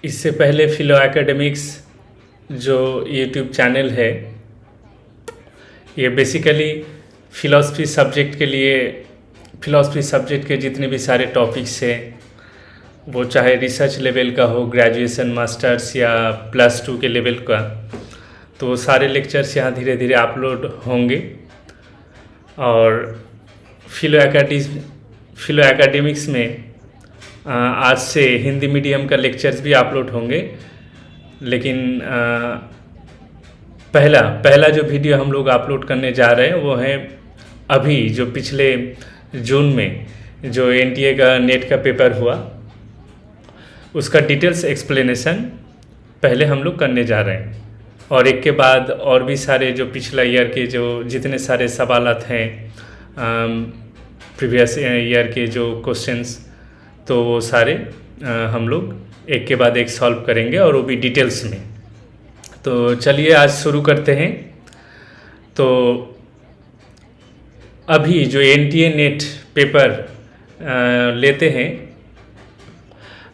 इससे पहले फिलो एकेडमिक्स जो यूट्यूब चैनल है, ये बेसिकली फ़िलासफ़ी सब्जेक्ट के लिए, फ़िलासफ़ी सब्जेक्ट के जितने भी सारे टॉपिक्स हैं, वो चाहे रिसर्च लेवल का हो, ग्रेजुएशन, मास्टर्स या +2 के लेवल का, तो वो सारे लेक्चर्स यहाँ धीरे धीरे अपलोड होंगे। और फिलो एकेडमिक्स में आज से हिंदी मीडियम का लेक्चर्स भी अपलोड होंगे। लेकिन पहला जो वीडियो हम लोग अपलोड करने जा रहे हैं वो है अभी जो पिछले जून में जो एनटीए का नेट का पेपर हुआ, उसका डिटेल्स एक्सप्लेनेशन पहले हम लोग करने जा रहे हैं। और एक के बाद और भी सारे जो पिछला ईयर के जो जितने सारे सवालात हैं, प्रीवियस ईयर के जो क्वेश्चंस, तो वो सारे हम लोग एक के बाद एक सॉल्व करेंगे, और वो भी डिटेल्स में। तो चलिए आज शुरू करते हैं। तो अभी जो एनटीए नेट पेपर लेते हैं,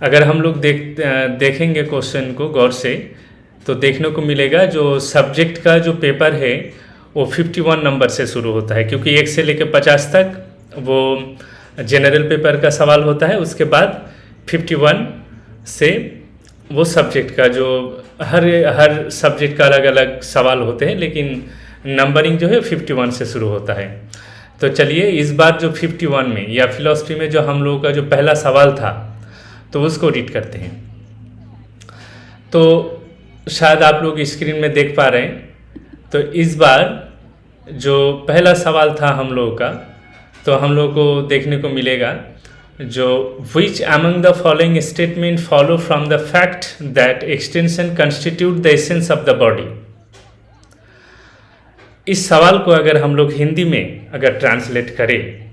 अगर हम लोग देखेंगे क्वेश्चन को गौर से, तो देखने को मिलेगा जो सब्जेक्ट का जो पेपर है वो 51 नंबर से शुरू होता है, क्योंकि 1 से लेकर 50 तक वो जनरल पेपर का सवाल होता है। उसके बाद 51 से वो सब्जेक्ट का जो हर सब्जेक्ट का अलग अलग सवाल होते हैं, लेकिन नंबरिंग जो है 51 से शुरू होता है। तो चलिए इस बार जो 51 में या फिलॉसफी में जो हम लोगों का जो पहला सवाल था, तो उसको रीड करते हैं। तो शायद आप लोग स्क्रीन में देख पा रहे हैं। तो इस बार जो पहला सवाल था हम लोगों का, तो हम लोगों को देखने को मिलेगा जो which among the following statement follow from the fact that extension constitute the essence of the body। इस सवाल को अगर हम लोग हिंदी में अगर ट्रांसलेट करें,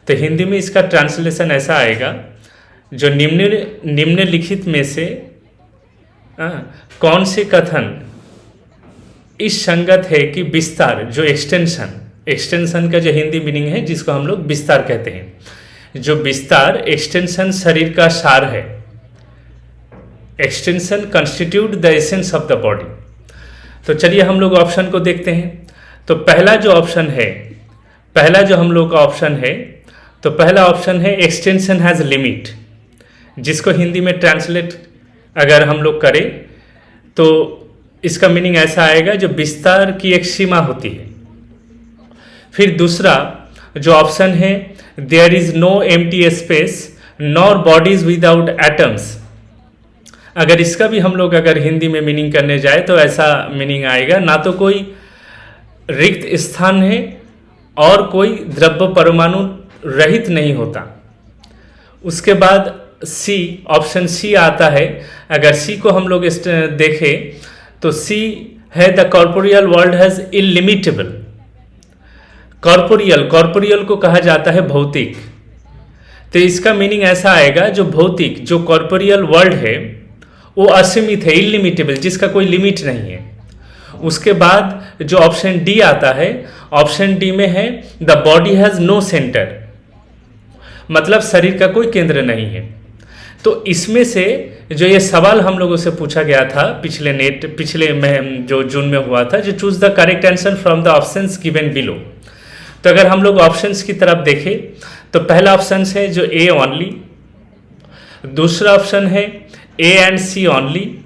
तो हिंदी में इसका ट्रांसलेशन ऐसा आएगा, जो निम्नलिखित में से कौन से कथन इस संगत है कि विस्तार, जो एक्सटेंशन का जो हिंदी मीनिंग है जिसको हम लोग विस्तार कहते हैं, जो विस्तार एक्सटेंशन शरीर का सार है। Extension constitute the essence of the body. तो चलिए हम लोग ऑप्शन को देखते हैं। तो पहला जो हम लोग का ऑप्शन है, तो पहला ऑप्शन है एक्सटेंशन हैज़ लिमिट, जिसको हिंदी में ट्रांसलेट अगर हम लोग करें तो इसका मीनिंग ऐसा आएगा, जो विस्तार की एक सीमा होती है। फिर दूसरा जो ऑप्शन है, there is no empty space nor bodies without atoms. अगर इसका भी हम लोग अगर हिंदी में मीनिंग करने जाए तो ऐसा मीनिंग आएगा, ना तो कोई रिक्त स्थान है और कोई द्रव्य परमाणु रहित नहीं होता। उसके बाद सी, ऑप्शन सी आता है। अगर सी को हम लोग देखें तो सी है the corporeal world has illimitable. Corporeal को कहा जाता है भौतिक। तो इसका मीनिंग ऐसा आएगा, जो भौतिक जो कॉर्पोरियल वर्ल्ड है वो असीमित है, इलिमिटेबल, जिसका कोई लिमिट नहीं है। उसके बाद जो ऑप्शन डी आता है, ऑप्शन डी में है the body has no centre, मतलब शरीर का कोई केंद्र नहीं है। तो इसमें से जो ये सवाल हम लोगों से पूछा गया था पिछले में जो जून में हुआ था, जो choose the correct answer from the options given below. तो अगर हम लोग ऑप्शंस की तरफ देखें तो पहला ऑप्शन है जो ए ओनली, दूसरा ऑप्शन है ए एंड सी ओनली,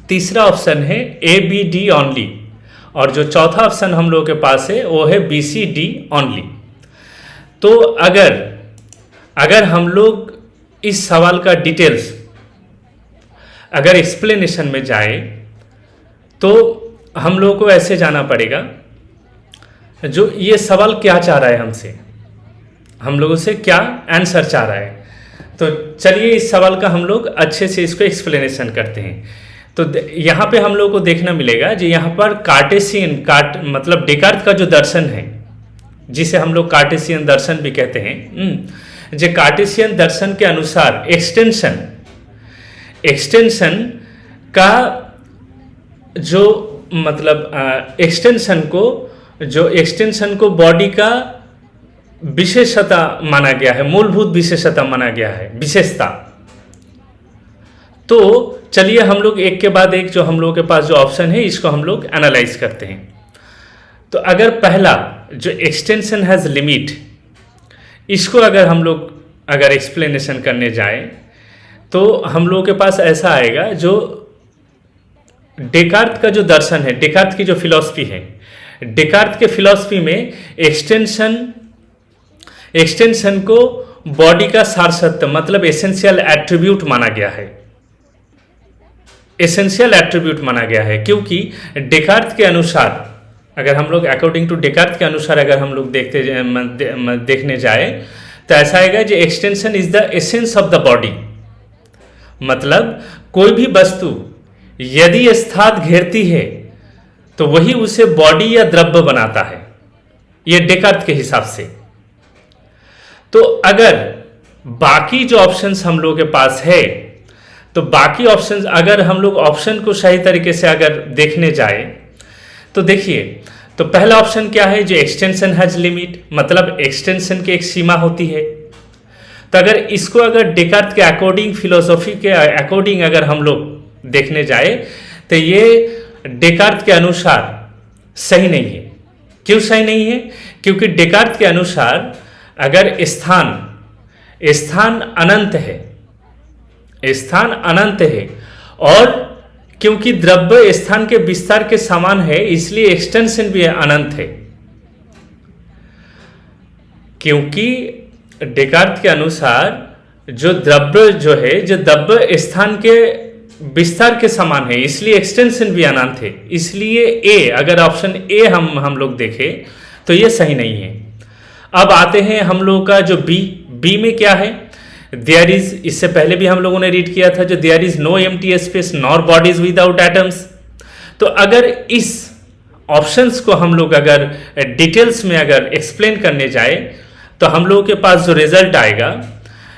तीसरा ऑप्शन है ए बी डी ओनली, और जो चौथा ऑप्शन हम लोगों के पास है वो है बी सी डी ओनली। तो अगर हम लोग इस सवाल का डिटेल्स अगर एक्सप्लेनेशन में जाए तो हम लोगों को ऐसे जाना पड़ेगा, जो ये सवाल क्या चाह रहा है हमसे, हम लोगों से क्या आंसर चाह रहा है। तो चलिए इस सवाल का हम लोग अच्छे से इसको एक्सप्लेनेशन करते हैं। तो यहाँ पे हम लोग को देखना मिलेगा, जो यहाँ पर मतलब डेकार्त का जो दर्शन है, जिसे हम लोग कार्टेशियन दर्शन भी कहते हैं, जो कार्टेशियन दर्शन के अनुसार एक्सटेंशन का जो मतलब एक्सटेंशन को बॉडी का विशेषता माना गया है, मूलभूत विशेषता माना गया है, विशेषता। तो चलिए हम लोग एक के बाद एक जो हम लोगों के पास जो ऑप्शन है इसको हम लोग एनालाइज करते हैं। तो अगर पहला जो एक्सटेंशन हैज़ लिमिट, इसको अगर हम लोग अगर एक्सप्लेनेशन करने जाए तो हम लोगों के पास ऐसा आएगा, जो डेकार्त का जो दर्शन है, डेकार्त की जो फिलॉसफी है, डेकार्त के फिलॉसफी में एक्सटेंशन को बॉडी का सारसत्य मतलब एसेंशियल एट्रीब्यूट माना गया है, एसेंशियल एट्रीब्यूट माना गया है। क्योंकि डेकार्त के अनुसार, अगर हम लोग अकॉर्डिंग टू डेकार्त के अनुसार अगर हम लोग देखने जाए तो ऐसा आएगा जो extension is the essence of the body, मतलब कोई भी वस्तु यदि स्थान घेरती है तो वही उसे बॉडी या द्रव्य बनाता है, ये डेकार्त के हिसाब से। तो अगर बाकी जो ऑप्शंस हम लोगों के पास है, तो बाकी ऑप्शंस अगर हम लोग ऑप्शन को सही तरीके से अगर देखने जाए तो देखिए, तो पहला ऑप्शन क्या है, जो एक्सटेंशन हैज लिमिट, मतलब एक्सटेंशन की एक सीमा होती है। तो अगर इसको अगर डेकार्त के अकॉर्डिंग, फिलोसॉफी के अकॉर्डिंग अगर हम लोग देखने जाए तो ये डेकार्त के अनुसार सही नहीं है। क्यों सही नहीं है? क्योंकि डेकार्त के अनुसार अगर स्थान अनंत है, स्थान अनंत है, और क्योंकि द्रव्य स्थान के विस्तार के समान है इसलिए एक्सटेंशन भी अनंत है। क्योंकि डेकार्त के अनुसार जो द्रव्य जो है, जो द्रव्य स्थान के विस्तार के समान है इसलिए एक्सटेंशन भी अनंत है। इसलिए ए, अगर ऑप्शन ए हम लोग देखें तो ये सही नहीं है। अब आते हैं हम लोगों का जो बी में क्या है, देयर इज, इससे पहले भी हम लोगों ने रीड किया था, जो there is no empty space nor bodies without atoms. तो अगर इस ऑप्शंस को हम लोग अगर डिटेल्स में अगर एक्सप्लेन करने जाए तो हम लोगों के पास जो रिजल्ट आएगा,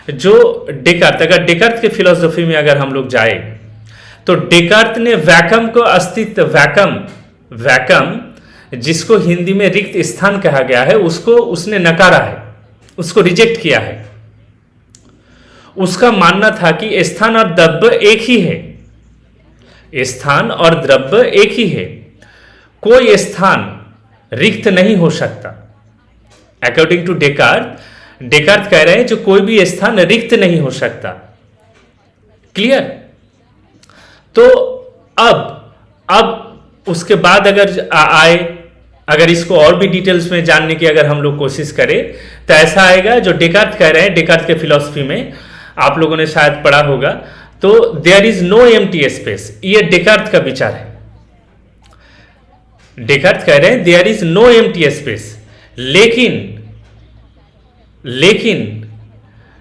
जो डेकार्त, अगर डेकार्त के फिलोसफी में अगर हम लोग जाए तो डेकार्त ने वैकम को अस्तित्व, वैकम जिसको हिंदी में रिक्त स्थान कहा गया है, उसको उसने नकारा है, उसको रिजेक्ट किया है। उसका मानना था कि स्थान और द्रव्य एक ही है, स्थान और द्रव्य एक ही है, कोई स्थान रिक्त नहीं हो सकता। अकॉर्डिंग टू डेकार्त कह रहे हैं जो कोई भी स्थान रिक्त नहीं हो सकता। क्लियर? तो अब उसके बाद अगर आए, अगर इसको और भी डिटेल्स में जानने की अगर हम लोग कोशिश करें तो ऐसा आएगा, जो डेकार्त कह रहे हैं, डेकार्त के फिलॉसफी में आप लोगों ने शायद पढ़ा होगा, तो there is no empty space, ये डेकार्त का विचार है। डेकार्त कह रहे हैं there is no empty space, लेकिन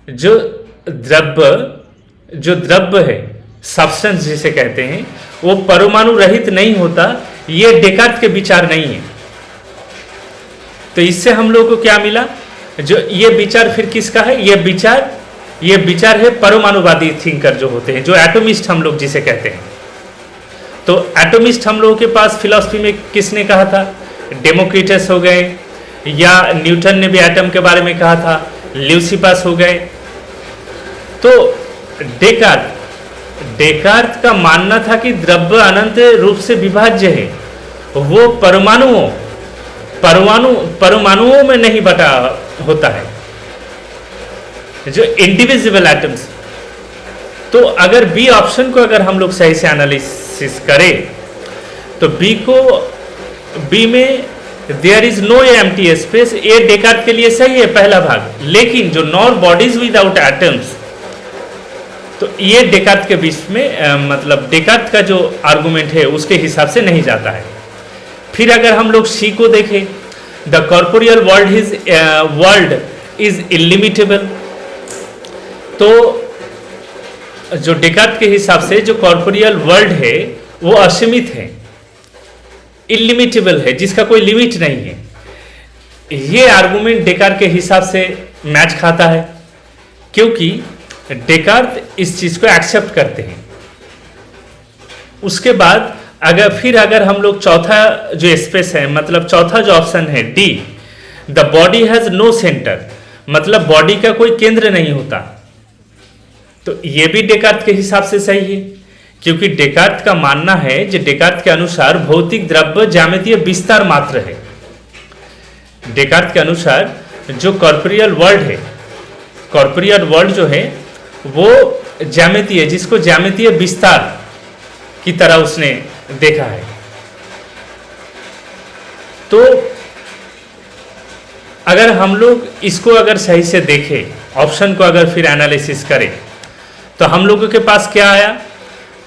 जो द्रव्य है, सब्सटेंस जिसे कहते हैं, वो परमाणु रहित नहीं होता, ये डेकार्त के विचार नहीं है। तो इससे हम लोग को क्या मिला, जो ये विचार फिर किसका है, ये विचार है परमाणुवादी थिंकर जो होते हैं, जो एटोमिस्ट हम लोग जिसे कहते हैं। तो एटोमिस्ट हम लोगों के पास फिलॉसफी में किसने कहा था, डेमोक्रिटस हो गए, या न्यूटन ने भी एटम के बारे में कहा था, ल्यूसिपस हो गए। तो डेकार्त का मानना था कि द्रव्य अनंत रूप से विभाज्य है, वो परमाणुओं में नहीं बटा होता है, जो इंडिविजिबल एटम्स। तो अगर बी ऑप्शन को अगर हम लोग सही से एनालिसिस करें तो बी में there is no empty space, A Descartes के लिए सही है पहला भाग, लेकिन जो नॉर बॉडीज विदाउट एटम्स, तो ये डेकार्त के बीच में मतलब डेकार्त का जो आर्गुमेंट है उसके हिसाब से नहीं जाता है। फिर अगर हम लोग सी को देखें, the corporeal world is illimitable, तो जो डेकार्त के हिसाब से जो कॉर्पोरियल वर्ल्ड है वो असीमित है, इलिमिटेबल है, जिसका कोई लिमिट नहीं है। ये आर्गुमेंट डेकार्त के हिसाब से मैच खाता है, क्योंकि डेकार्त इस चीज को एक्सेप्ट करते हैं। उसके बाद अगर हम लोग चौथा जो स्पेस है, मतलब चौथा जो ऑप्शन है D, the body has no centre, मतलब बॉडी का कोई केंद्र नहीं होता, तो ये भी डेकार्त के हिसाब से सही है, क्योंकि डेकार्त का मानना है, जो डेकार्त के अनुसार भौतिक द्रव्य ज्यामितीय विस्तार मात्र है। डेकार्त के अनुसार जो कॉर्पोरियल वर्ल्ड है, कॉर्पोरियल वर्ल्ड जो है वो ज्यामितीय, जिसको ज्यामितीय विस्तार की तरह उसने देखा है। तो अगर हम लोग इसको अगर सही से देखें, ऑप्शन को अगर फिर एनालिसिस करें, तो हम लोगों के पास क्या आया?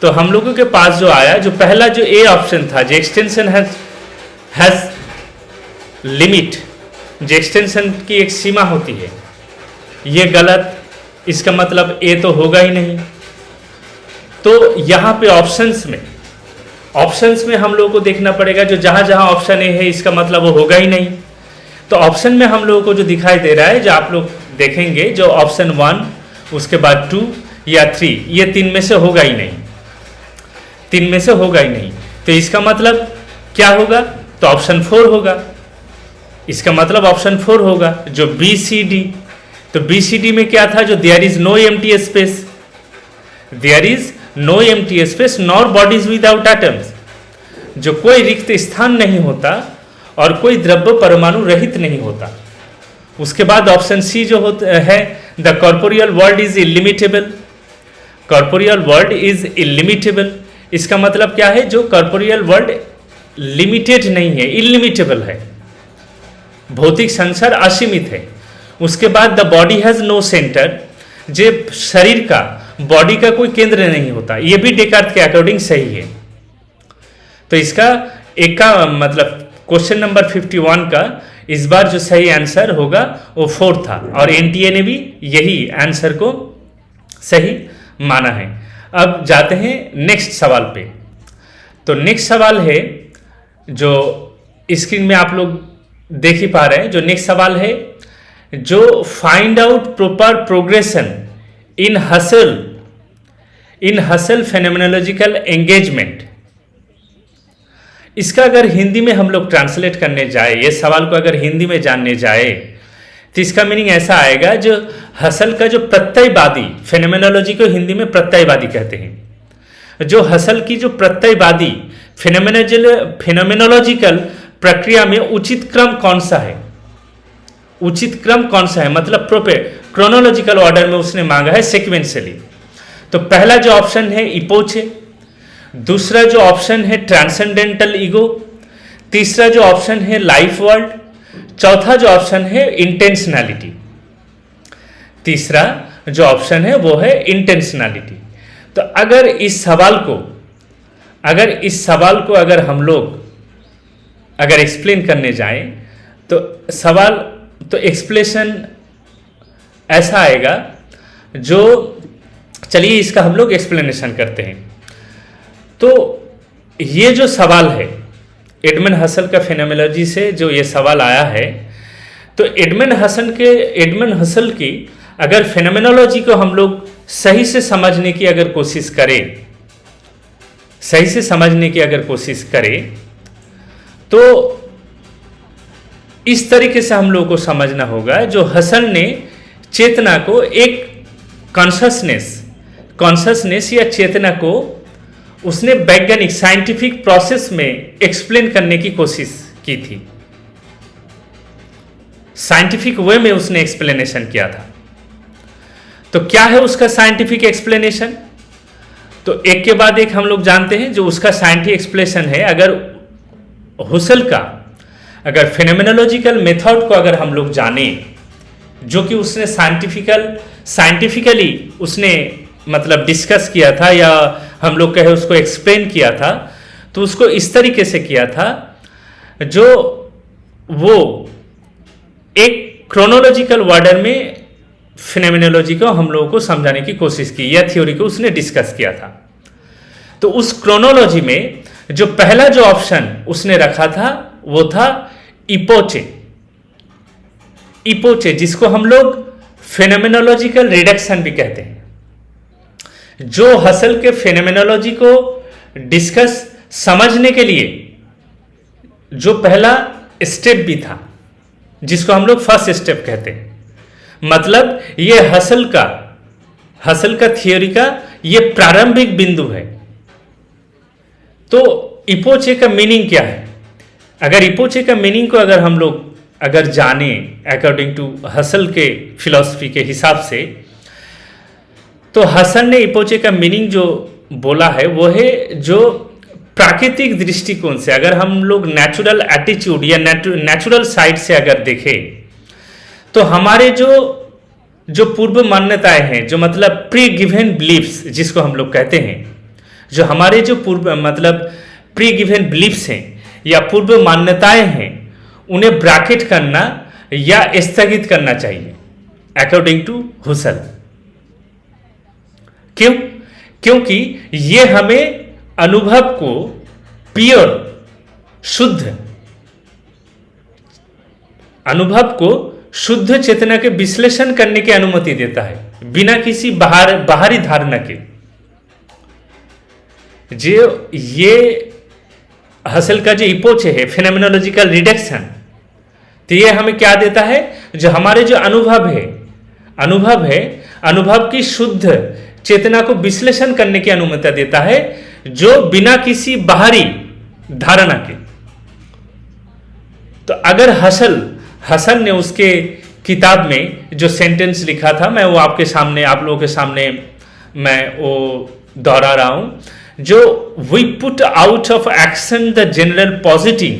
तो हम लोगों के पास जो आया, जो पहला जो ए ऑप्शन था, जो एक्सटेंशन हैज लिमिट, जो एक्सटेंशन की एक सीमा होती है, ये गलत। इसका मतलब ए तो होगा ही नहीं। तो यहाँ पे ऑप्शंस में हम लोगों को देखना पड़ेगा, जो जहाँ जहाँ ऑप्शन ए है इसका मतलब वो होगा ही नहीं। तो ऑप्शन में हम लोगों को जो दिखाई दे रहा है, जो आप लोग देखेंगे, जो ऑप्शन 1, उसके बाद 2 या 3, ये 3 में से होगा ही नहीं, 3 में से होगा ही नहीं। तो इसका मतलब क्या होगा? तो ऑप्शन 4 होगा। इसका मतलब ऑप्शन 4 होगा, जो बी सी डी। तो बी सी डी में क्या था? जो there is no empty space, there is no empty space nor bodies without atoms, जो कोई रिक्त स्थान नहीं होता और कोई द्रव्य परमाणु रहित नहीं होता। उसके बाद ऑप्शन सी जो होता है, the corporeal world is illimitable, corporeal world is illimitable. इसका मतलब क्या है? जो कॉर्पोरियल वर्ल्ड लिमिटेड नहीं है, इलिमिटेबल है, भौतिक संसार असीमित है। उसके बाद the body has no centre, जे शरीर का, बॉडी का कोई केंद्र नहीं होता। ये भी डेकार्त के अकॉर्डिंग सही है। तो इसका एक का मतलब क्वेश्चन नंबर 51 का इस बार जो सही आंसर होगा वो 4 था, और एनटीए ने भी यही आंसर को सही माना है। अब जाते हैं नेक्स्ट सवाल पे। तो नेक्स्ट सवाल है, जो स्क्रीन में आप लोग देख ही पा रहे हैं, जो नेक्स्ट सवाल है, जो find out proper progression in Husserl phenomenological engagement. इसका अगर हिंदी में हम लोग ट्रांसलेट करने जाए, ये सवाल को अगर हिंदी में जानने जाए, तो इसका मीनिंग ऐसा आएगा, जो हसल का जो प्रत्ययवादी, फेनोमेनोलॉजी को हिंदी में प्रत्ययवादी कहते हैं, जो हसल की जो प्रत्ययवादी फेनोमेनोलॉजिकल प्रक्रिया में उचित क्रम कौन सा है, उचित क्रम कौन सा है, मतलब क्रोनोलॉजिकल ऑर्डर में उसने मांगा है, सीक्वेंशियली। तो पहला जो ऑप्शन है इपोचे, दूसरा जो ऑप्शन है ट्रांसेंडेंटल ईगो, तीसरा जो ऑप्शन है लाइफ वर्ल्ड, चौथा जो ऑप्शन है इंटेंशनैलिटी। तीसरा जो ऑप्शन है वो है इंटेंशनैलिटी। तो अगर इस सवाल को अगर हम लोग अगर एक्सप्लेन करने जाएं, तो सवाल तो एक्सप्लेनेशन ऐसा आएगा, जो चलिए इसका हम लोग एक्सप्लेनेशन करते हैं। तो ये जो सवाल है, एडमंड हसल का फेनोमेनोलॉजी से जो ये सवाल आया है, तो एडमंड हसल की अगर फेनोमेनोलॉजी को हम लोग सही से समझने की अगर कोशिश करें, तो इस तरीके से हम लोगों को समझना होगा, जो हसल ने चेतना को एक कॉन्शसनेस या चेतना को उसने वैज्ञानिक साइंटिफिक प्रोसेस में एक्सप्लेन करने की कोशिश की थी, साइंटिफिक वे में उसने एक्सप्लेनेशन किया था। तो क्या है उसका साइंटिफिक एक्सप्लेनेशन? तो एक के बाद एक हम लोग जानते हैं जो उसका साइंटिफिक एक्सप्लेनेशन है। अगर हुसल का अगर फेनोमेनोलॉजिकल मेथड को अगर हम लोग जाने, जो कि उसने साइंटिफिकली उसने मतलब डिस्कस किया था, या हम लोग कहे उसको एक्सप्लेन किया था, तो उसको इस तरीके से किया था, जो वो एक क्रोनोलॉजिकल ऑर्डर में फेनोमेनोलॉजी को हम लोगों को समझाने की कोशिश की, या थ्योरी को उसने डिस्कस किया था। तो उस क्रोनोलॉजी में जो पहला जो ऑप्शन उसने रखा था वो था इपोचे, जिसको हम लोग फेनोमेनोलॉजिकल रिडक्शन भी कहते हैं, जो हसल के फेनोमेनोलॉजी को डिस्कस समझने के लिए जो पहला स्टेप भी था, जिसको हम लोग फर्स्ट स्टेप कहते हैं। मतलब ये हसल का थियोरी का ये प्रारंभिक बिंदु है। तो इपोचे का मीनिंग क्या है? अगर इपोचे का मीनिंग को अगर हम लोग अगर जाने अकॉर्डिंग टू हसल के फिलॉसफी के हिसाब से, तो हसल ने इपोचे का मीनिंग जो बोला है वो है जो प्राकृतिक दृष्टिकोण से अगर हम लोग नेचुरल एटीट्यूड या नेचुरल साइड से अगर देखें तो हमारे जो पूर्व मान्यताएं हैं, जो मतलब प्री गिवन बिलीफ्स जिसको हम लोग कहते हैं, जो हमारे जो पूर्व मतलब प्री गिवन बिलीफ्स हैं या पूर्व मान्यताएं हैं, उन्हें ब्रैकेट करना या स्थगित करना चाहिए अकॉर्डिंग टू हुसल। क्यों? क्योंकि ये हमें अनुभव को प्योर शुद्ध अनुभव को शुद्ध चेतना के विश्लेषण करने की अनुमति देता है बिना किसी बाहरी धारणा के। जो ये हसल का जो इपोचे है फेनोमेनोलॉजिकल रिडक्शन, तो ये हमें क्या देता है? जो हमारे जो अनुभव है अनुभव की शुद्ध चेतना को विश्लेषण करने की अनुमति देता है, जो बिना किसी बाहरी धारणा के। तो अगर हसल ने उसके किताब में जो सेंटेंस लिखा था, मैं वो आपके सामने आप लोगों के सामने मैं वो दोहरा रहा हूं, जो we put out of action the general positive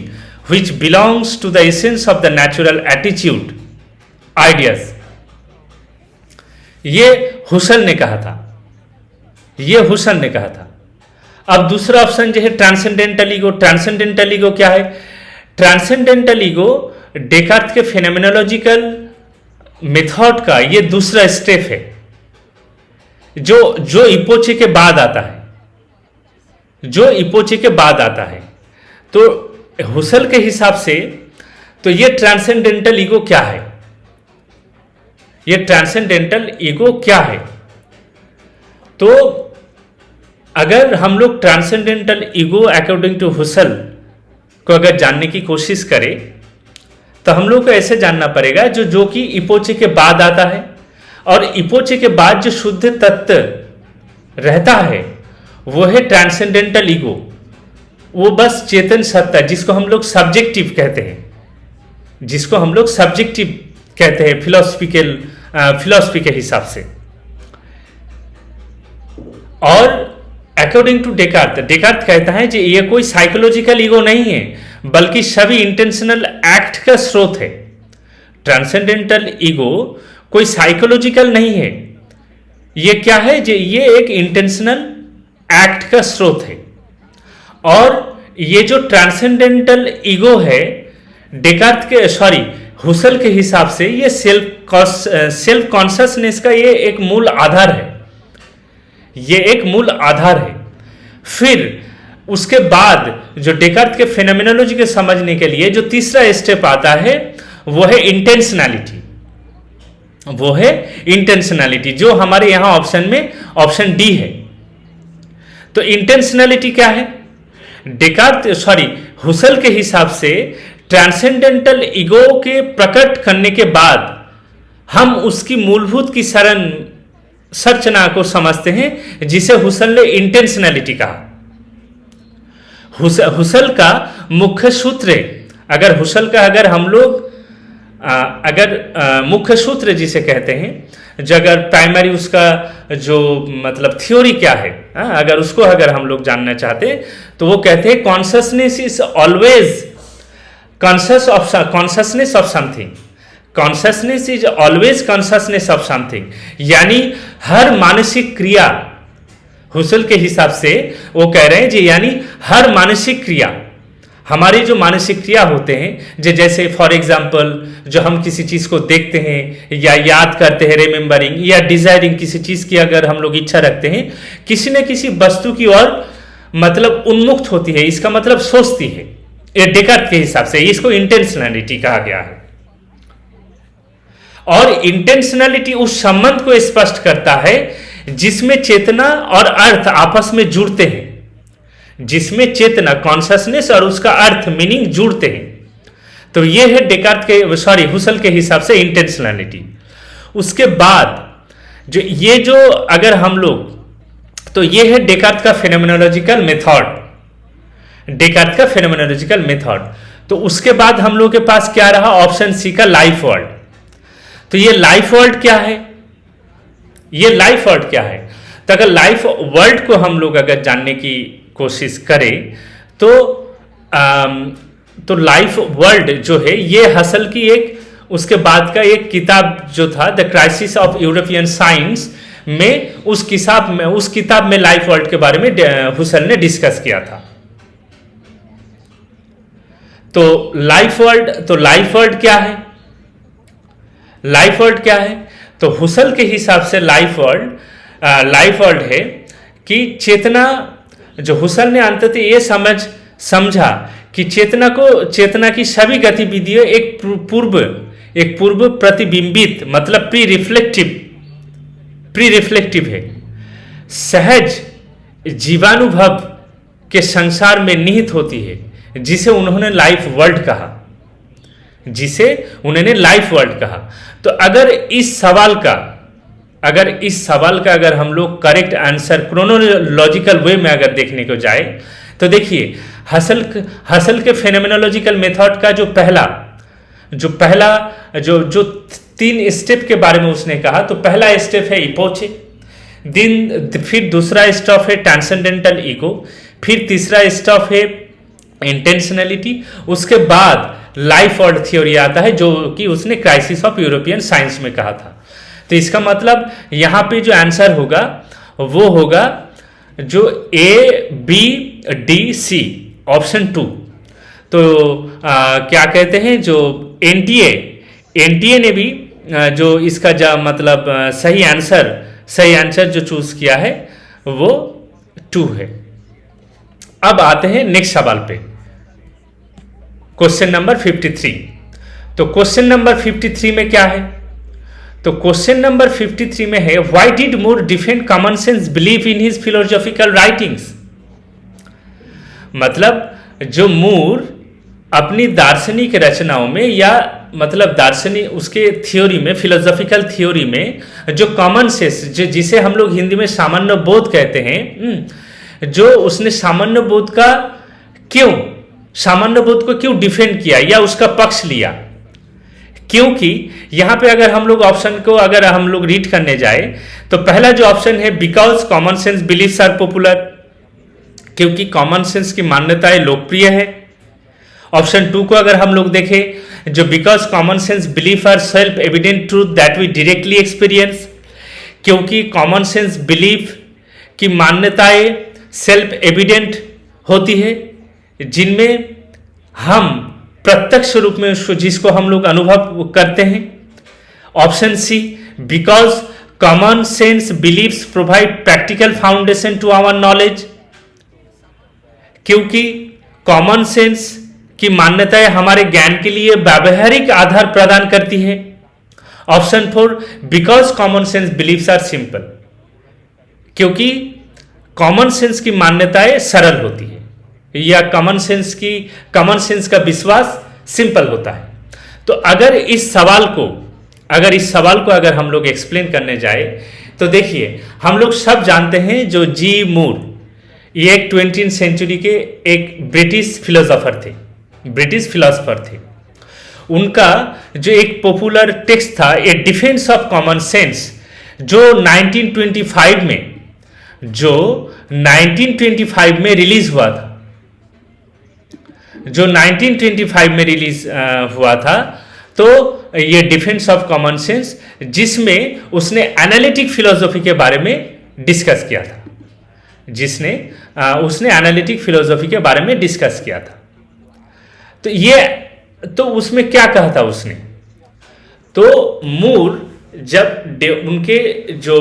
which belongs to the essence of the natural attitude ideas. ये हुसल ने कहा था। अब दूसरा ऑप्शन जो है ट्रांसेंडेंटल ईगो। ट्रांसेंडेंटल ईगो क्या है? ट्रांसेंडेंटल ईगो डेकार्त के फेनोमेनोलॉजिकल मेथड का ये दूसरा स्टेप है, जो इपोचे के बाद आता है। तो हुसल के हिसाब से तो ये ट्रांसेंडेंटल ईगो क्या है? तो अगर हम लोग ट्रांसेंडेंटल ईगो अकॉर्डिंग टू हुसल को अगर जानने की कोशिश करें तो हम लोग को ऐसे जानना पड़ेगा जो कि इपोचे के बाद आता है, और इपोचे के बाद जो शुद्ध तत्व रहता है वो है ट्रांसेंडेंटल ईगो। वो बस चेतन सत्ता जिसको हम लोग सब्जेक्टिव कहते हैं फिलॉसफी के हिसाब से। और अकॉर्डिंग टू डेकार्त कहता है कि ये कोई साइकोलॉजिकल ईगो नहीं है, बल्कि सभी इंटेंशनल एक्ट का स्रोत है। ट्रांसेंडेंटल ईगो कोई साइकोलॉजिकल नहीं है, ये क्या है? ये एक इंटेंशनल एक्ट का स्रोत है। और ये जो ट्रांसेंडेंटल ईगो है हुसल के हिसाब से ये सेल्फ कॉन्शियसनेस का ये एक मूल आधार है। फिर उसके बाद जो डेकार्त के फेनोमेनोलॉजी के समझने के लिए जो तीसरा स्टेप आता है वो है इंटेंशनैलिटी, जो हमारे यहां ऑप्शन डी है। तो इंटेंशनैलिटी क्या है? हुसल के हिसाब से ट्रांसेंडेंटल ईगो के प्रकट करने के बाद हम उसकी मूलभूत की संरचना को समझते हैं, जिसे हुसल ने इंटेंशनैलिटी कहा। हुसल का मुख्य सूत्र अगर हम लोग मुख्य सूत्र जिसे कहते हैं, जो अगर प्राइमरी उसका जो मतलब थ्योरी क्या है, अगर उसको अगर हम लोग जानना चाहते हैं तो वो कहते हैं consciousness is always consciousness of something. Consciousness is always consciousness of something, यानी हर मानसिक क्रिया, हुसल के हिसाब से वो कह रहे हैं जी, यानी हर मानसिक क्रिया, हमारी जो मानसिक क्रिया होते हैं, जैसे फॉर एग्जाम्पल जो हम किसी चीज को देखते हैं या याद करते हैं, रिमेम्बरिंग या डिजायरिंग, किसी चीज की अगर हम लोग इच्छा रखते हैं, किसी न किसी वस्तु की ओर मतलब उन्मुक्त होती है, इसका मतलब सोचती है। ये डेकार्त के हिसाब से इसको इंटेंशनैलिटी कहा गया है। और इंटेंशनैलिटी उस संबंध को स्पष्ट करता है जिसमें चेतना और अर्थ आपस में जुड़ते हैं, जिसमें चेतना कॉन्शियसनेस और उसका अर्थ मीनिंग जुड़ते हैं। तो ये है हुसल के हिसाब से इंटेंशनैलिटी। उसके बाद जो ये जो अगर हम लोग, तो ये है डेकार्ट का फेनोमेनोलॉजिकल मेथड, डेकार्ट का फेनोमेनोलॉजिकल मेथड। तो उसके बाद हम लोग के पास क्या रहा, ऑप्शन सी का लाइफ वर्ल्ड। तो ये लाइफ वर्ल्ड क्या है, ये लाइफ वर्ल्ड क्या है? तो अगर लाइफ वर्ल्ड को हम लोग अगर जानने की कोशिश करें तो लाइफ वर्ल्ड जो है ये हसल की एक, उसके बाद का एक किताब जो था the crisis of European science में, उस किताब में लाइफ वर्ल्ड के बारे में हुसल ने डिस्कस किया था। तो लाइफ वर्ल्ड क्या है? लाइफ वर्ल्ड क्या है? तो हुसल के हिसाब से लाइफ वर्ल्ड है कि चेतना, जो हुसल ने अंततः ये समझा कि चेतना की सभी गतिविधियां एक पूर्व प्रतिबिंबित, मतलब प्री रिफ्लेक्टिव है, सहज जीवानुभव के संसार में निहित होती है, जिसे उन्होंने लाइफ वर्ल्ड कहा। तो अगर इस सवाल का अगर हम लोग करेक्ट आंसर क्रोनोलॉजिकल वे में अगर देखने को जाए, तो देखिए हसल के फेनोमेनोलॉजिकल मेथड का जो पहला 3 स्टेप के बारे में उसने कहा। तो पहला स्टेप है इपोचे, फिर दूसरा स्टेप है ट्रांसेंडेंटल ईगो, फिर तीसरा स्टेप है इंटेंशनलिटी, उसके बाद लाइफ वर्ल्ड थ्योरी आता है, जो कि उसने क्राइसिस ऑफ यूरोपियन साइंस में कहा था। तो इसका मतलब यहां पे जो आंसर होगा वो होगा जो ABDC ऑप्शन 2। तो क्या कहते हैं, जो एनटीए ने भी जो इसका मतलब सही आंसर जो चूज किया है वो 2 है। अब आते हैं नेक्स्ट सवाल पे, क्वेश्चन नंबर 53। तो क्वेश्चन नंबर 53 में क्या है? तो क्वेश्चन नंबर 53 में है, why did Moore defend common sense believe in his philosophical writings. मतलब जो मूर अपनी दार्शनिक रचनाओं में, या मतलब दार्शनिक उसके थ्योरी में, फिलोसॉफिकल थ्योरी में जो कॉमन सेंस, जिसे हम लोग हिंदी में सामान्य बोध कहते हैं, जो उसने सामान्य बोध को क्यों डिफेंड किया या उसका पक्ष लिया? क्योंकि यहां पे अगर हम लोग ऑप्शन को अगर हम लोग रीड करने जाए, तो पहला जो ऑप्शन है because common sense beliefs are popular, क्योंकि कॉमन सेंस की मान्यताएं लोकप्रिय है। ऑप्शन 2 को अगर हम लोग देखें, जो because common sense belief are self evident truth that we directly experience, क्योंकि कॉमन सेंस बिलीफ की मान्यताएं सेल्फ एविडेंट होती है, जिनमें हम प्रत्यक्ष रूप में जिसको हम लोग अनुभव करते हैं। Option C, because common sense believes provide practical foundation to our knowledge, क्योंकि कॉमन सेंस की मान्यताएं हमारे ज्ञान के लिए व्यावहारिक आधार प्रदान करती है। Option 4, because common sense believes are simple, क्योंकि कॉमन सेंस की मान्यताएं सरल होती है, या कॉमन सेंस का विश्वास सिंपल होता है। तो अगर इस सवाल को अगर हम लोग एक्सप्लेन करने जाए, तो देखिए हम लोग सब जानते हैं जो जी मूर, ये एक 20वीं सेंचुरी के एक ब्रिटिश फिलोसोफर थे। उनका जो एक पॉपुलर टेक्स्ट था, ए डिफेंस ऑफ कॉमन सेंस, जो 1925 में रिलीज हुआ था, तो ये डिफेंस ऑफ कॉमन सेंस, जिसमें उसने एनालिटिक फिलोसॉफी के बारे में डिस्कस किया था, तो उसमें क्या कहा था उसने? तो मूर जब उनके जो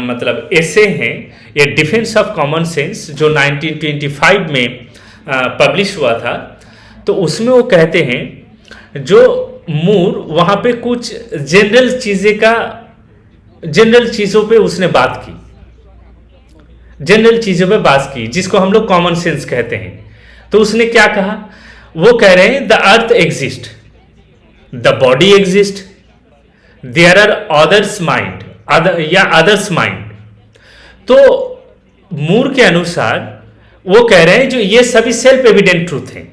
मतलब एसे हैं, ये डिफेंस ऑफ कॉमन सेंस जो 1925 में पब्लिश हुआ था, तो उसमें वो कहते हैं, जो मूर वहां पे कुछ जनरल चीजों पे उसने बात की, जिसको हम लोग कॉमन सेंस कहते हैं। तो उसने क्या कहा? वो कह रहे हैं the earth exist, the body exist, there are others mind या अदर्स माइंड। तो मूर के अनुसार वो कह रहे हैं जो ये सभी सेल्फ एविडेंट ट्रूथ हैं।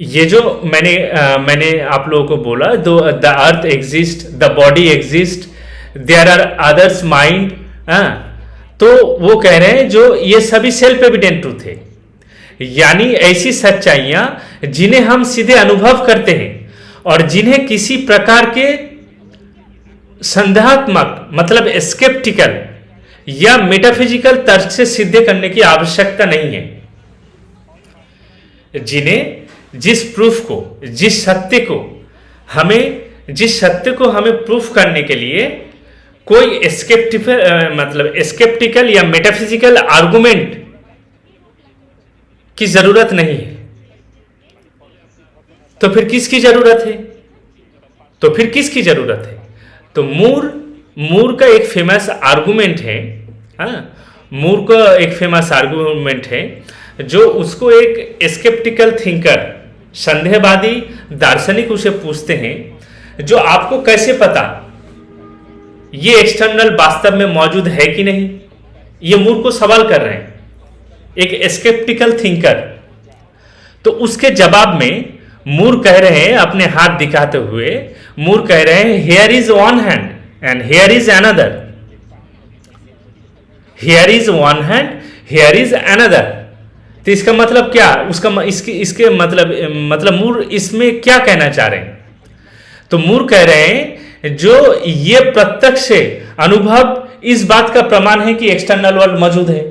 ये जो मैंने आप लोगों को बोला, दो the earth exist, the body exist, there are others mind, तो वो कह रहे हैं जो ये सभी सेल्फ एविडेंट ट्रूथ है, यानी ऐसी सच्चाइयां जिन्हें हम सीधे अनुभव करते हैं और जिन्हें किसी प्रकार के संदेहात्मक मतलब स्केप्टिकल या मेटाफिजिकल तर्क से सिद्ध करने की आवश्यकता नहीं है। जिन्हें जिस सत्य को हमें प्रूफ करने के लिए कोई स्केप्टिकल या मेटाफिजिकल आर्गुमेंट की जरूरत नहीं है। तो फिर किसकी जरूरत है? तो मूर का एक फेमस आर्गुमेंट है, मूर का एक फेमस आर्गुमेंट है जो उसको एक स्केप्टिकल थिंकर, संदेहवादी दार्शनिक उसे पूछते हैं, जो आपको कैसे पता ये एक्सटर्नल वास्तव में मौजूद है कि नहीं? ये मूर को सवाल कर रहे हैं, एक स्केप्टिकल थिंकर। तो उसके जवाब में मूर कह रहे हैं, अपने हाथ दिखाते हुए मूर कह रहे हैं, here is one hand and here is another, here is one hand, here is another. तो इसका मतलब क्या? इसके मतलब मूर इसमें क्या कहना चाह रहे हैं? तो मूर कह रहे हैं जो ये प्रत्यक्ष अनुभव इस बात का प्रमाण है कि एक्सटर्नल वर्ल्ड मौजूद है।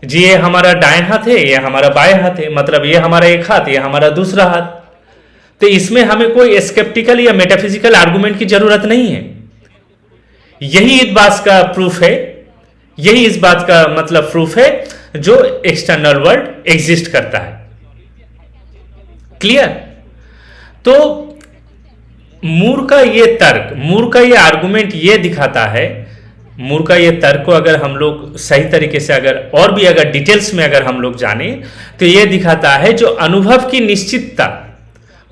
जी ये हमारा दाएं हाथ है, ये हमारा बाएं हाथ है, मतलब ये हमारा एक हाथ, ये हमारा दूसरा हाथ। तो इसमें हमें कोई स्केप्टिकल या मेटाफिजिकल आर्गुमेंट की जरूरत नहीं है। यही इस बात का प्रूफ है, यही इस बात का मतलब प्रूफ है जो एक्सटर्नल वर्ल्ड एग्जिस्ट करता है। क्लियर? तो मूर का ये तर्क, मूर का ये आर्गुमेंट ये दिखाता है, मूर का ये तर्क को अगर हम लोग सही तरीके से अगर डिटेल्स में अगर हम लोग जाने तो ये दिखाता है जो अनुभव की निश्चितता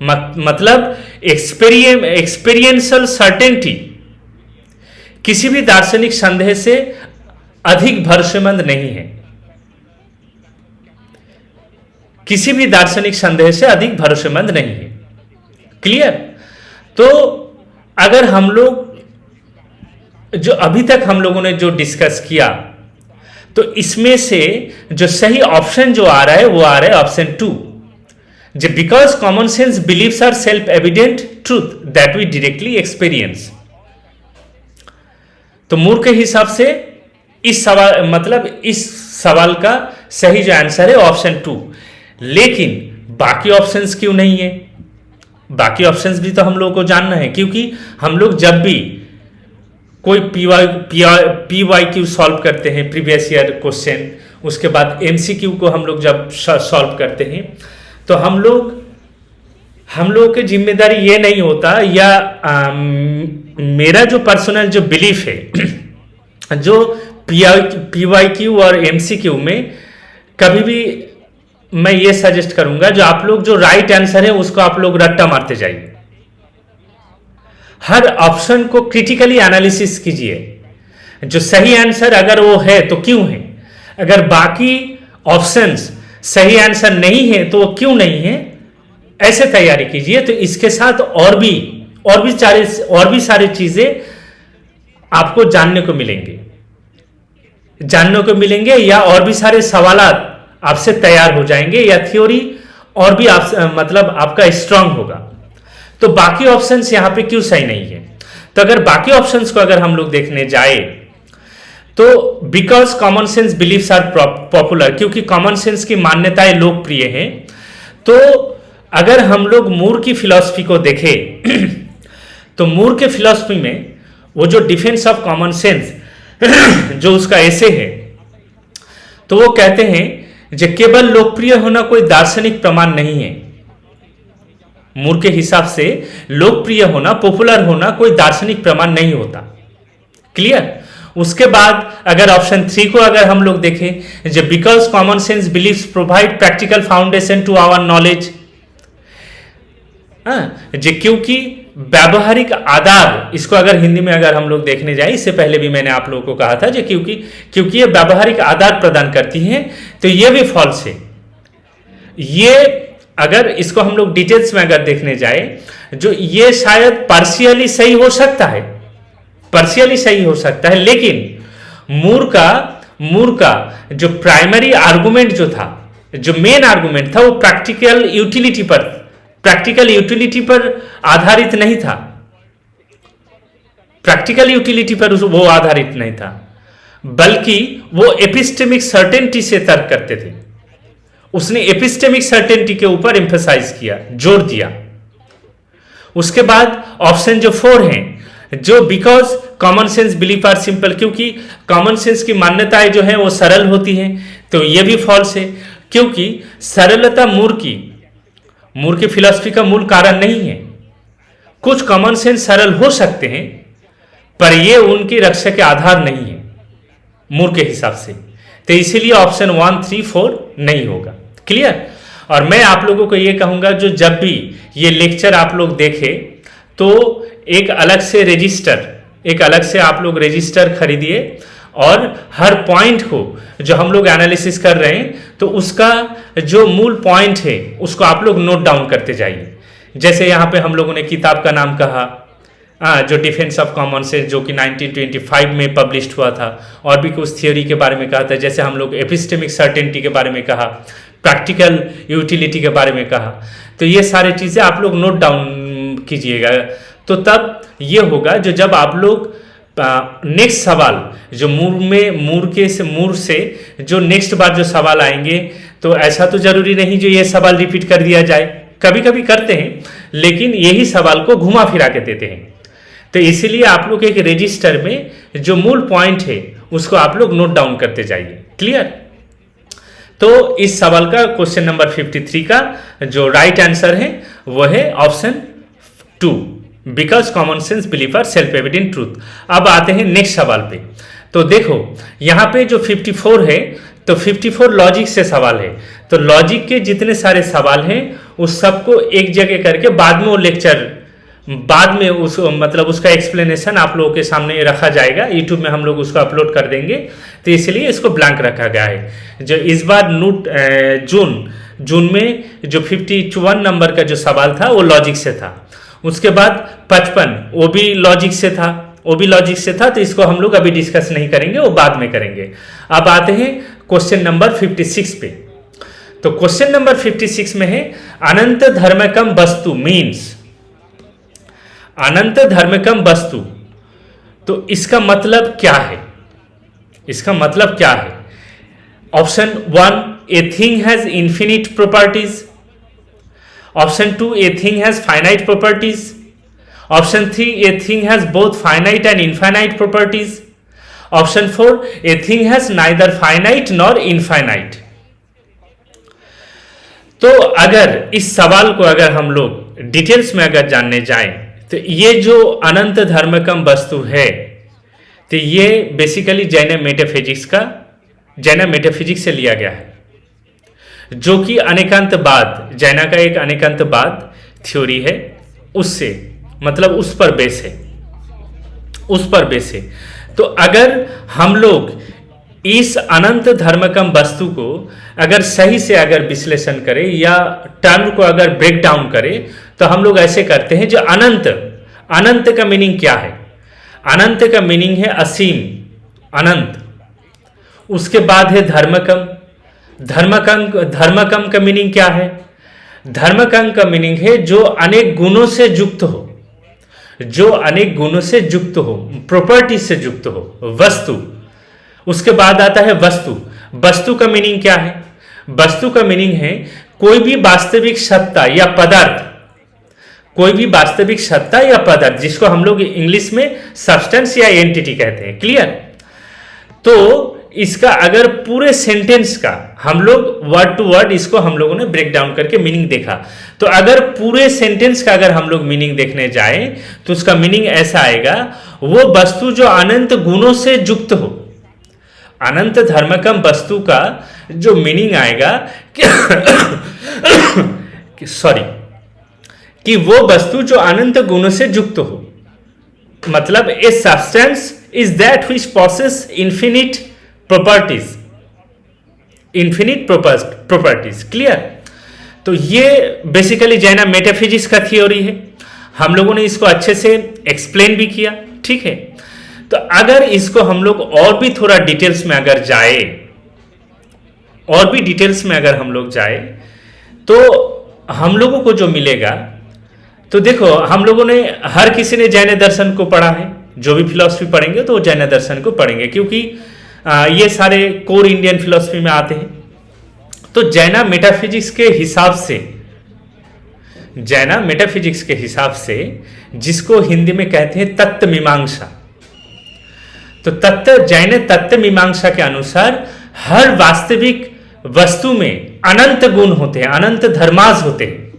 मतलब एक्सपीरियंशियल सर्टेनिटी किसी भी दार्शनिक संदेह से अधिक भरोसेमंद नहीं है, किसी भी दार्शनिक संदेह से अधिक भरोसेमंद नहीं है। क्लियर? तो अगर हम लोग जो अभी तक हम लोगों ने जो डिस्कस किया, तो इसमें से जो सही ऑप्शन जो आ रहा है वो आ रहा है ऑप्शन 2, जो because common sense believes are self evident truth that we directly experience. तो मूर के हिसाब से इस सवाल का सही जो आंसर है ऑप्शन 2। लेकिन बाकी ऑप्शंस क्यों नहीं है? बाकी ऑप्शंस भी तो हम लोगों को जानना है, क्योंकि हम लोग जब भी कोई PYQ सॉल्व करते हैं, प्रीवियस ईयर क्वेश्चन, उसके बाद MCQ को हम लोग जब सॉल्व करते हैं, तो हम लोग की जिम्मेदारी ये नहीं होता, या मेरा जो पर्सनल जो बिलीफ है जो PYQ और MCQ में कभी भी मैं ये सजेस्ट करूंगा, जो आप लोग जो राइट आंसर है उसको आप लोग रट्टा मारते जाइए। हर ऑप्शन को क्रिटिकली एनालिसिस कीजिए, जो सही आंसर अगर वो है तो क्यों है, अगर बाकी ऑप्शंस सही आंसर नहीं है तो वो क्यों नहीं है, ऐसे तैयारी कीजिए। तो इसके साथ और भी सारी चीजें आपको जानने को मिलेंगे, या और भी सारे सवालात आपसे तैयार हो जाएंगे, या थ्योरी और भी आपका स्ट्रांग होगा। तो बाकी ऑप्शंस यहां पे क्यों सही नहीं है? तो अगर बाकी ऑप्शंस को अगर हम लोग देखने जाए तो because common sense believes are popular, क्योंकि कॉमन सेंस की मान्यताएं लोकप्रिय हैं। तो अगर हम लोग मूर की फिलॉसफी को देखें तो मूर के फिलॉसफी में वो जो डिफेंस ऑफ कॉमन सेंस जो उसका ऐसे है, तो वो कहते हैं जो केवल लोकप्रिय होना कोई दार्शनिक प्रमाण नहीं है। मूर के हिसाब से लोकप्रिय होना, पॉपुलर होना कोई दार्शनिक प्रमाण नहीं होता। क्लियर? उसके बाद अगर ऑप्शन 3 को अगर हम लोग देखें, जो because common sense believes provide practical foundation to our knowledge, जो क्योंकि व्यावहारिक आधार, इसको अगर हिंदी में अगर हम लोग देखने जाए, इससे पहले भी मैंने आप लोगों को कहा था जो क्योंकि ये व्यावहारिक आधार प्रदान करती हैं, तो ये भी फॉल्स है। ये अगर इसको हम लोग डिटेल्स में अगर देखने जाए, जो ये शायद पार्शियली सही हो सकता है, पार्शियली सही हो सकता है, लेकिन मूर का जो प्राइमरी आर्गुमेंट जो था, जो मेन आर्गुमेंट था, वो प्रैक्टिकल यूटिलिटी पर आधारित नहीं था, प्रैक्टिकल यूटिलिटी पर वो आधारित नहीं था, बल्कि वो एपिस्टेमिक सर्टेनिटी से तर्क करते थे। उसने एपिस्टेमिक सर्टेनिटी के ऊपर एम्फसाइज किया, जोर दिया। उसके बाद ऑप्शन जो 4 है, जो because common sense belief are simple, क्योंकि कॉमन सेंस की मान्यताएं जो है वो सरल होती हैं, तो ये भी फॉल्स है, क्योंकि सरलता मूर की फिलॉसफी का मूल कारण नहीं है। कुछ कॉमन सेंस सरल हो सकते हैं, पर ये उनकी रक्षा के आधार नहीं है मूर के हिसाब से, तो इसीलिए ऑप्शन 1, 3, 4 नहीं होगा। क्लियर। और मैं आप लोगों को ये कहूंगा, जो जब भी ये लेक्चर आप लोग देखें तो एक अलग से आप लोग रजिस्टर खरीदिए, और हर पॉइंट को जो हम लोग एनालिसिस कर रहे हैं, तो उसका जो मूल पॉइंट है उसको आप लोग नोट डाउन करते जाइए। जैसे यहाँ पे हम लोगों ने किताब का नाम कहा, जो डिफेंस ऑफ कॉमन सेंस, जो कि 1925 में पब्लिश्ड हुआ था, और भी कुछ थियोरी के बारे में कहा था, जैसे हम लोग एपिस्टेमिक सर्टेनिटी के बारे में कहा, प्रैक्टिकल यूटिलिटी के बारे में कहा, तो ये सारी चीज़ें आप लोग नोट डाउन कीजिएगा। तो तब ये होगा, जो जब आप लोग नेक्स्ट सवाल जो मूर से जो नेक्स्ट बार जो सवाल आएंगे, तो ऐसा तो जरूरी नहीं जो ये सवाल रिपीट कर दिया जाए, कभी कभी करते हैं, लेकिन यही सवाल को घुमा फिरा के देते हैं। तो इसीलिए आप लोग एक रजिस्टर में जो मूल पॉइंट है उसको आप लोग नोट डाउन करते जाइए। क्लियर। तो इस सवाल का क्वेश्चन नंबर 53 का जो राइट आंसर है वो है option 2, because common sense belief are self evident truth. अब आते हैं नेक्स्ट सवाल पे। तो देखो यहाँ पे जो 54 है, तो 54 लॉजिक से सवाल है, तो लॉजिक के जितने सारे सवाल हैं उस सबको एक जगह करके बाद में वो लेक्चर, बाद में उसका एक्सप्लेनेशन आप लोगों के सामने रखा जाएगा, यूट्यूब में हम लोग उसको अपलोड कर देंगे, तो इसलिए इसको ब्लैंक रखा गया है। जो इस बार जून में जो 51 नंबर का जो सवाल था वो लॉजिक से था, उसके बाद 55 वो भी लॉजिक से था, तो इसको हम लोग अभी डिस्कस नहीं करेंगे, वो बाद में करेंगे। अब आते हैं क्वेश्चन नंबर 56 पे। तो क्वेश्चन नंबर 56 में है अनंत धर्मकम वस्तु मीन्स, अनंत धर्मकम वस्तु, तो इसका मतलब क्या है? Option 1, a thing has infinite properties. Option 2, a thing has finite properties. Option 3, a thing has both finite and infinite properties. Option 4, a thing has neither finite nor infinite. तो अगर इस सवाल को अगर हम लोग डिटेल्स में अगर जानने जाएं, तो ये जो अनंत धर्मकम वस्तु है, तो ये बेसिकली जैन मेटाफिजिक्स से लिया गया है, जो कि अनेकांतवाद, जैना का एक अनेकांतवाद थ्योरी है, उससे मतलब उस पर बेस है। तो अगर हम लोग इस अनंत धर्मकम वस्तु को अगर सही से अगर विश्लेषण करें या टर्म को अगर ब्रेक डाउन करें, तो हम लोग ऐसे करते हैं। जो अनंत का मीनिंग क्या है? अनंत का मीनिंग है असीम, अनंत। उसके बाद है धर्मकम का मीनिंग क्या है? धर्मकम का मीनिंग है जो अनेक गुणों से युक्त हो, प्रॉपर्टी से युक्त हो, वस्तु। उसके बाद आता है वस्तु का मीनिंग क्या है? वस्तु का मीनिंग है कोई भी वास्तविक सत्ता या पदार्थ, जिसको हम लोग इंग्लिश में सब्सटेंस या एंटिटी कहते हैं। क्लियर। तो इसका अगर पूरे सेंटेंस का हम लोग वर्ड टू वर्ड इसको हम लोगों ने ब्रेक डाउन करके मीनिंग देखा, तो अगर पूरे सेंटेंस का अगर हम लोग मीनिंग देखने जाएं, तो उसका मीनिंग ऐसा आएगा, वो वस्तु जो अनंत गुणों से युक्त हो। अनंत धर्मकम वस्तु का जो मीनिंग आएगा कि वो वस्तु जो अनंत गुणों से युक्त हो, मतलब a substance is that which possesses infinite properties, infinite properties. Clear? तो ये बेसिकली जैना मेटाफिजिक्स का थियोरी है। हम लोगों ने इसको अच्छे से एक्सप्लेन भी किया, ठीक है। तो अगर इसको हम लोग और भी थोड़ा डिटेल्स में अगर जाए, और भी डिटेल्स में अगर हम लोग जाए, तो हम लोगों को जो मिलेगा, तो देखो हम लोगों ने, हर किसी ने जैन दर्शन को पढ़ा है, जो भी फिलॉसफी पढ़ेंगे तो वो जैन दर्शन को पढ़ेंगे, क्योंकि ये सारे कोर इंडियन फिलॉसफी में आते हैं। तो जैना मेटाफिजिक्स के हिसाब से, जैना मेटाफिजिक्स के हिसाब से, जिसको हिंदी में कहते हैं तत्व मीमांसा, तो जैन तत्व मीमांसा के अनुसार हर वास्तविक वस्तु में अनंत गुण होते हैं, अनंत धर्मास होते हैं।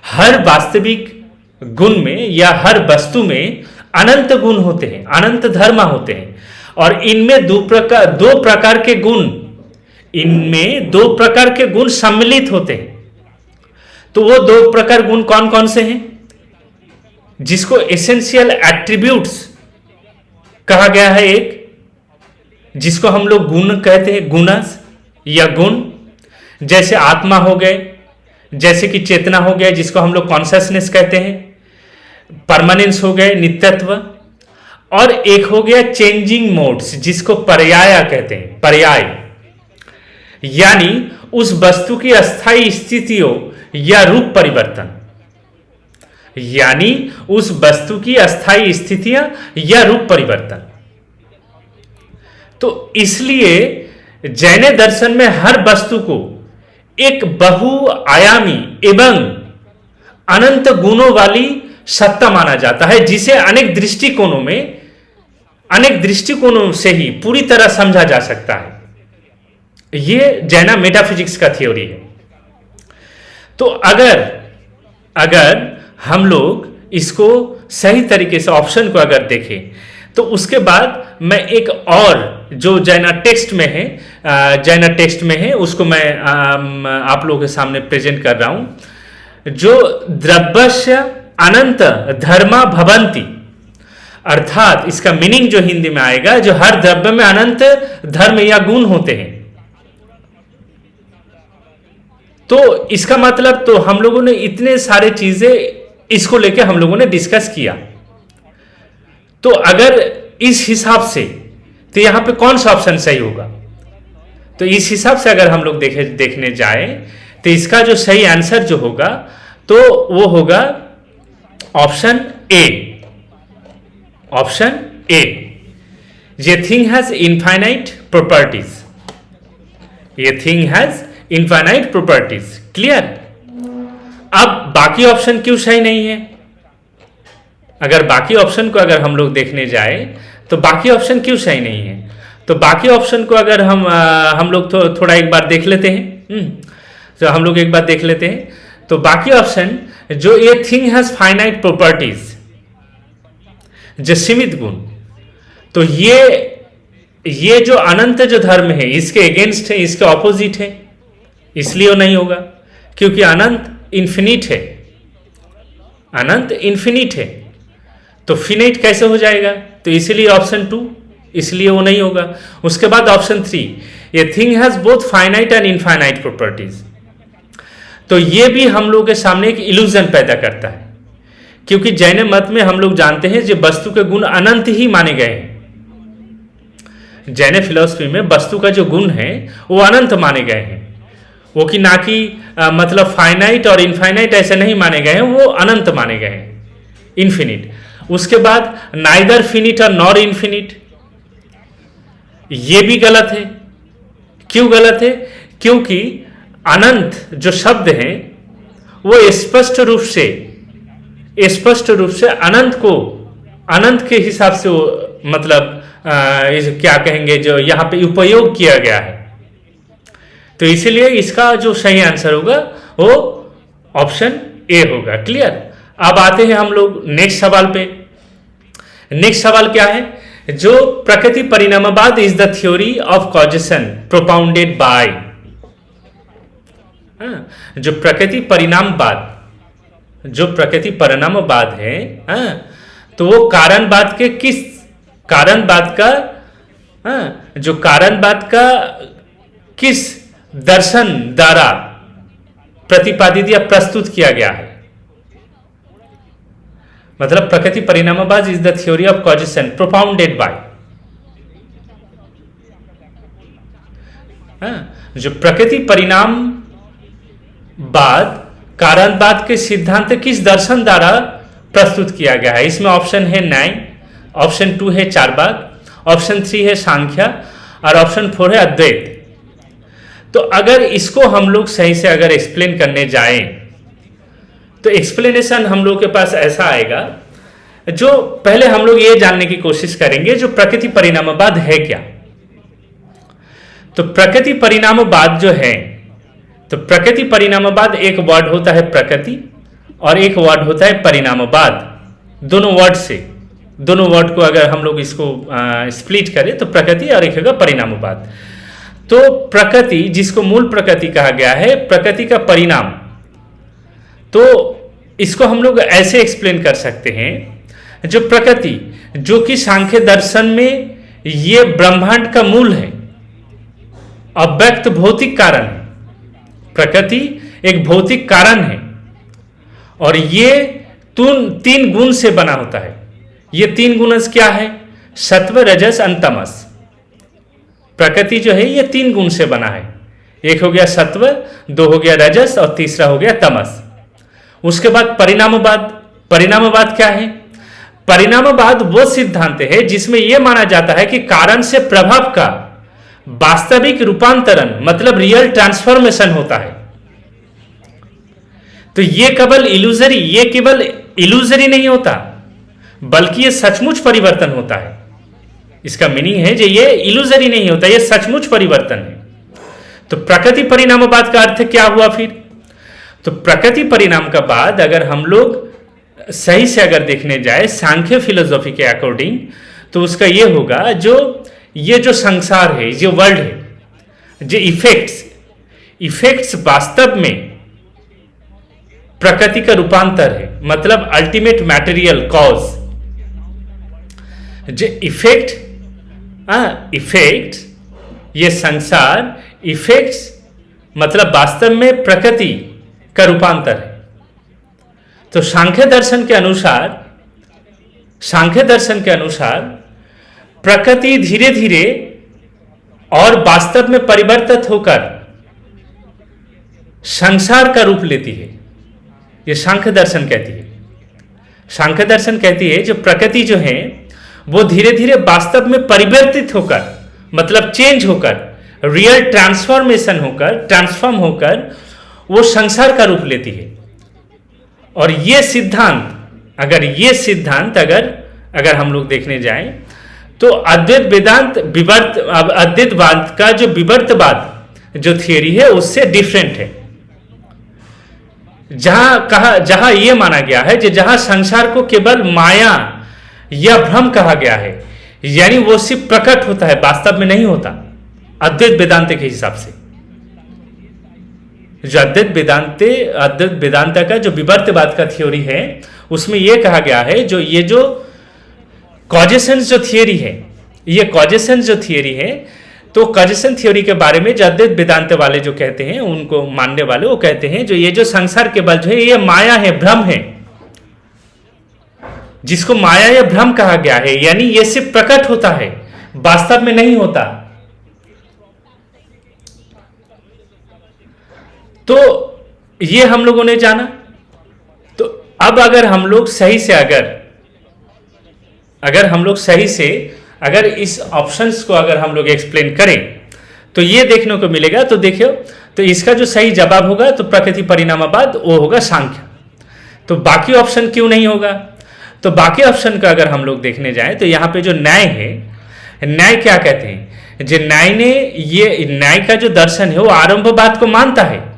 हर वास्तविक गुण में या हर वस्तु में अनंत गुण होते हैं, अनंत धर्म होते हैं, और इनमें दो प्रकार के गुण, इनमें दो प्रकार के गुण सम्मिलित होते हैं। तो वो दो प्रकार गुण कौन कौन से हैं, जिसको एसेंशियल एट्रीब्यूट्स कहा गया है। एक जिसको हम लोग गुण कहते हैं, गुणस या गुण, जैसे आत्मा हो गए, जैसे कि चेतना हो गया जिसको हम लोग कॉन्शियसनेस कहते हैं, परमानेंस हो गए, नित्यत्व, और एक हो गया चेंजिंग मोड्स जिसको पर्याय कहते हैं, पर्याय, यानी उस वस्तु की अस्थायी स्थितियों या रूप परिवर्तन, यानी उस वस्तु की अस्थायी स्थितियां या रूप परिवर्तन। तो इसलिए जैन दर्शन में हर वस्तु को एक बहुआयामी एवं अनंत गुणों वाली सत्ता माना जाता है, जिसे अनेक दृष्टिकोणों में, अनेक दृष्टिकोणों से ही पूरी तरह समझा जा सकता है। यह जैना मेटाफिजिक्स का थ्योरी है। तो अगर हम लोग इसको सही तरीके से ऑप्शन को अगर देखें, तो उसके बाद मैं एक और जो जैना टेक्स्ट में है, जैना टेक्स्ट में है, उसको मैं आप लोगों के सामने प्रेजेंट कर रहा हूं, जो द्रव्यस्य अनंत धर्मा भवंती, अर्थात इसका मीनिंग जो हिंदी में आएगा, जो हर द्रव्य में अनंत धर्म या गुण होते हैं। तो इसका मतलब, तो हम लोगों ने इतने सारे चीजें इसको लेके हम लोगों ने डिस्कस किया। तो अगर इस हिसाब से, तो यहां पे कौन सा ऑप्शन सही होगा? तो इस हिसाब से अगर हम लोग देखने जाए, तो इसका जो सही आंसर जो होगा, तो वो होगा ऑप्शन ए। ऑप्शन ए, ये थिंग हैज इनफाइनाइट प्रॉपर्टीज, ये thing has infinite properties. Clear? अब बाकी ऑप्शन क्यों सही नहीं है? अगर बाकी ऑप्शन को अगर हम लोग देखने जाए, तो बाकी ऑप्शन क्यों सही नहीं है? तो बाकी ऑप्शन को अगर हम लोग थोड़ा एक बार देख लेते हैं, तो हम लोग एक बार देख लेते हैं। तो बाकी ऑप्शन, जो ये थिंग हैज फाइनाइट प्रॉपर्टीज, जो सीमित गुण, तो ये जो अनंत जो धर्म है, इसके अगेंस्ट है, इसके ऑपोजिट है, इसलिए वो नहीं होगा, क्योंकि अनंत इन्फिनिट है, अनंत इन्फिनिट है, तो फिनिट कैसे हो जाएगा? तो इसीलिए ऑप्शन 2, इसलिए वो नहीं होगा। उसके बाद ऑप्शन 3, ये thing has both finite and infinite properties, तो ये भी हम लोग के सामने एक इल्यूजन पैदा करता है, क्योंकि जैन मत में हम लोग जानते हैं जो वस्तु के गुण अनंत ही माने गए हैं। जैन फिलॉसफी में वस्तु का जो गुण है वो अनंत माने गए हैं, वो कि ना कि मतलब फाइनाइट और इनफाइनाइट ऐसे नहीं माने गए हैं, वो अनंत माने गए हैं, इन्फिनिट। उसके बाद नाइदर फिनिट और नॉर इन्फिनिट, ये भी गलत है। क्यों गलत है? क्योंकि अनंत जो शब्द है वो स्पष्ट रूप से अनंत को, अनंत के हिसाब से वो मतलब क्या कहेंगे, जो यहाँ पे उपयोग किया गया है। तो इसीलिए इसका जो सही आंसर होगा वो ऑप्शन ए होगा। क्लियर? अब आते हैं हम लोग नेक्स्ट सवाल पे। नेक्स्ट सवाल क्या है? जो प्रकृति परिणामवाद is the theory of causation propounded by, जो प्रकृति परिणामवाद, जो प्रकृति परिणामवाद है, हाँ, तो वो कारणवाद के किस कारणवाद का, हाँ, जो कारणवाद का किस दर्शन द्वारा प्रतिपादित या प्रस्तुत किया गया है। मतलब प्रकृति परिणामवाद is the theory of causation propounded by, जो प्रकृति परिणामवाद कारणवाद के सिद्धांत किस दर्शन द्वारा प्रस्तुत किया गया है। इसमें ऑप्शन है न्याय, ऑप्शन 2 है चारवाक, ऑप्शन 3 है सांख्य और ऑप्शन 4 है अद्वैत। तो अगर इसको हम लोग सही से अगर एक्सप्लेन करने जाएं तो एक्सप्लेनेशन हम लोग के पास ऐसा आएगा। जो पहले हम लोग ये जानने की कोशिश करेंगे जो प्रकृति परिणामवाद है क्या। तो प्रकृति परिणामवाद जो है, तो प्रकृति परिणामवाद एक वर्ड होता है प्रकृति और एक वर्ड होता है परिणामवाद। दोनों वर्ड से, दोनों वर्ड को अगर हम लोग इसको स्प्लिट करें तो प्रकृति और एक होगा परिणामवाद। तो प्रकृति जिसको मूल प्रकृति कहा गया है, प्रकृति का परिणाम, तो इसको हम लोग ऐसे एक्सप्लेन कर सकते हैं, जो प्रकृति जो कि सांख्य दर्शन में ये ब्रह्मांड का मूल है, अव्यक्त भौतिक कारण है। प्रकृति एक भौतिक कारण है और ये तीन गुण से बना होता है। ये तीन गुण क्या है? सत्व, रजस और तमस। प्रकृति जो है ये तीन गुण से बना है। एक हो गया सत्व, दो हो गया रजस और तीसरा हो गया तमस। उसके बाद परिणामवाद। परिणामवाद क्या है? परिणामवाद वो सिद्धांत है जिसमें यह माना जाता है कि कारण से प्रभाव का वास्तविक रूपांतरण मतलब रियल ट्रांसफॉर्मेशन होता है। तो ये केवल इल्यूजरी नहीं होता, बल्कि ये सचमुच परिवर्तन होता है। इसका मीनिंग है जो ये इल्यूजरी नहीं होता, ये सचमुच परिवर्तन है। तो प्रकृति परिणामवाद का अर्थ क्या हुआ फिर? तो प्रकृति परिणाम का बाद अगर हम लोग सही से अगर देखने जाए सांख्य फिलोसॉफी के अकॉर्डिंग, तो उसका ये होगा ये जो संसार है, जो वर्ल्ड है, जो इफेक्ट्स वास्तव में प्रकृति का रूपांतर है, मतलब अल्टीमेट मैटेरियल कॉज। जो इफेक्ट ये संसार इफेक्ट्स मतलब वास्तव में प्रकृति का रूपांतर है। तो सांख्य दर्शन के अनुसार प्रकृति धीरे धीरे और वास्तव में परिवर्तित होकर संसार का रूप लेती है। यह सांख्य दर्शन कहती है। सांख्य दर्शन कहती है जो प्रकृति जो है वो धीरे धीरे वास्तव में परिवर्तित होकर मतलब चेंज होकर रियल ट्रांसफॉर्म होकर वो संसार का रूप लेती है। और ये सिद्धांत अगर हम लोग देखने जाएं तो अद्वैतवाद का जो विवर्तवाद जो थियरी है उससे डिफरेंट है। जहां यह माना गया है जहां संसार को केवल माया या भ्रम कहा गया है, यानी वो सिर्फ प्रकट होता है, वास्तव में नहीं होता। अद्वैत वेदांत के हिसाब से जो अद्वैत वेदांत का जो विवर्तवाद का थ्योरी है उसमें यह कहा गया है ये जो कॉजेशन जो थियरी है, ये कॉजेशन जो थियरी है, तो कॉजेशन थियरी के बारे में जो अद्वैत वेदांत वाले जो कहते हैं, उनको मानने वाले वो कहते हैं ये जो संसार के बल जो है ये माया है, भ्रम है, जिसको माया या भ्रम कहा गया है, यानी ये सिर्फ प्रकट होता है, वास्तव में नहीं होता। तो ये हम लोगों ने जाना। तो अब अगर हम लोग सही से अगर इस ऑप्शंस को अगर हम लोग एक्सप्लेन करें तो ये देखने को मिलेगा। तो देखियो, तो इसका जो सही जवाब होगा तो प्रकृति परिणामवाद वो होगा सांख्य। तो बाकी ऑप्शन क्यों नहीं होगा? तो बाकी ऑप्शन का अगर हम लोग देखने जाएं तो यहाँ पे जो न्याय है, न्याय क्या कहते हैं? जो न्याय का जो दर्शन है वो आरंभवाद को मानता है,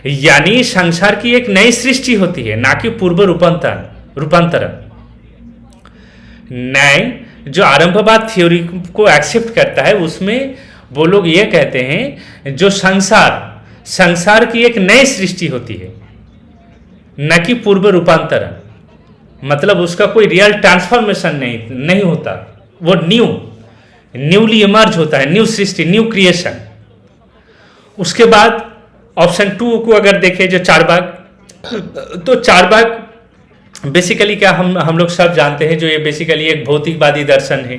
यानी संसार की एक नई सृष्टि होती है, ना कि पूर्व रूपांतरण। न्याय जो आरंभवाद थ्योरी को एक्सेप्ट करता है उसमें वो लोग ये कहते हैं जो संसार की एक नई सृष्टि होती है, न कि पूर्व रूपांतरण, मतलब उसका कोई रियल ट्रांसफॉर्मेशन नहीं होता, वो न्यूली इमर्ज होता है, न्यू सृष्टि, न्यू क्रिएशन। उसके बाद ऑप्शन 2 को अगर देखें जो चारबाग, तो चारबाग बेसिकली क्या हम लोग सब जानते हैं, जो ये बेसिकली एक भौतिकवादी दर्शन है।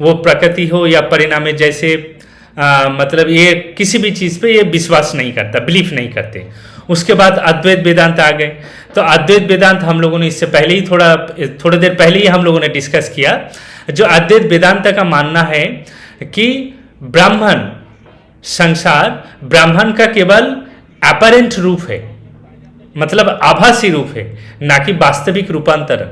वो प्रकृति हो या परिणाम जैसे मतलब ये किसी भी चीज़ पे ये विश्वास नहीं करता, बिलीफ नहीं करते। उसके बाद अद्वैत वेदांत आ गए। तो अद्वैत वेदांत हम लोगों ने इससे पहले ही थोड़ी देर पहले ही हम लोगों ने डिस्कस किया। जो अद्वैत वेदांत का मानना है कि ब्राह्मण संसार ब्राह्मण का केवल अपरेंट रूप है, मतलब आभासी रूप है, ना कि वास्तविक रूपांतरण।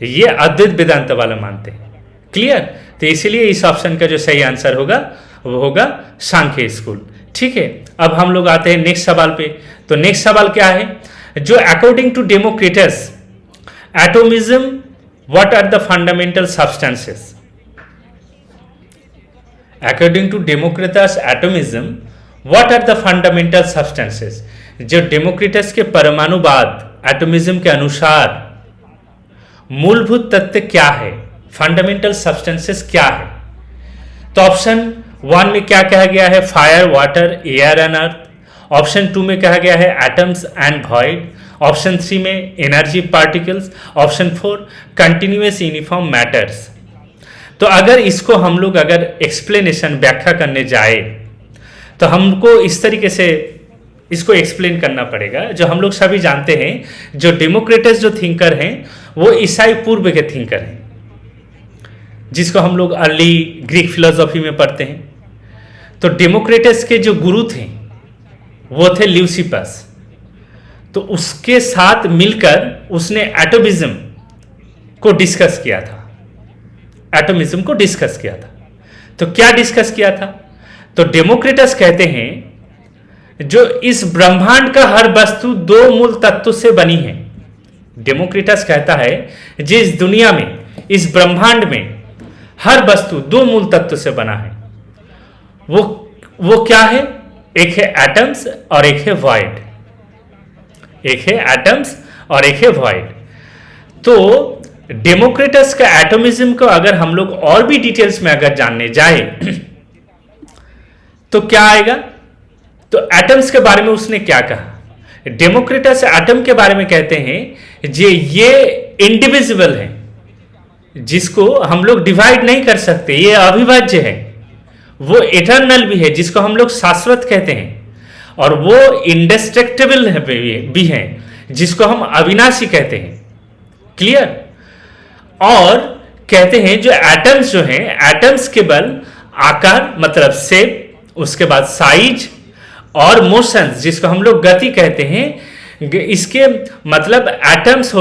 ये अद्वैत वेदांत वाला मानते हैं। क्लियर? तो इसीलिए इस ऑप्शन का जो सही आंसर होगा वो होगा सांख्य स्कूल। ठीक है, अब हम लोग आते हैं नेक्स्ट सवाल पे। तो नेक्स्ट सवाल क्या है, जो according to Democritus atomism what are the fundamental substances. According to Democritus atomism what are the fundamental substances. जो डेमोक्रिटस के परमाणुवाद एटोमिज्म के अनुसार मूलभूत तत्व क्या है, फंडामेंटल सब्सटेंसेस क्या है। तो ऑप्शन 1 में क्या कहा गया है, fire, water, air and earth. Option 2 में कहा गया है एटम्स एंड वॉइड। ऑप्शन 3 में energy particles. Option 4 continuous uniform matters. तो अगर इसको हम लोग अगर एक्सप्लेनेशन व्याख्या करने जाए तो हमको इस तरीके से इसको एक्सप्लेन करना पड़ेगा। जो हम लोग सभी जानते हैं, जो डेमोक्रिटस जो थिंकर हैं वो ईसाई पूर्व के थिंकर हैं, जिसको हम लोग अर्ली ग्रीक फिलोसॉफी में पढ़ते हैं। तो डेमोक्रिटस के जो गुरु थे वो थे ल्यूसिपस। तो उसके साथ मिलकर उसने एटोमिज्म को डिस्कस किया था, एटोमिज्म को डिस्कस किया था। तो क्या डिस्कस किया था, तो डेमोक्रिटस कहते हैं जो इस ब्रह्मांड का हर वस्तु 2 मूल तत्व से बनी है। डेमोक्रिटस कहता है जिस दुनिया में, इस ब्रह्मांड में हर वस्तु 2 मूल तत्व से बना है। वो क्या है, एक है एटम्स और एक है वॉइड। एक है एटम्स और एक है वॉइड। तो डेमोक्रिटस का एटोमिज्म को अगर हम लोग और भी डिटेल्स में अगर जानने जाए तो क्या आएगा। तो एटम्स के बारे में उसने क्या कहा, डेमोक्रिटस एटम के बारे में कहते हैं ये इंडिविजिबल है, जिसको हम लोग डिवाइड नहीं कर सकते, ये अविभाज्य है। वो इटर्नल भी है, जिसको हम लोग शाश्वत कहते हैं, और वो इंडेस्ट्रक्टिबल भी है, जिसको हम अविनाशी कहते हैं। क्लियर? और कहते हैं जो एटम्स जो हैं, एटम्स केवल आकार मतलब शेप, उसके बाद साइज और मोशंस, जिसको हम लोग गति कहते हैं। इसके मतलब एटम्स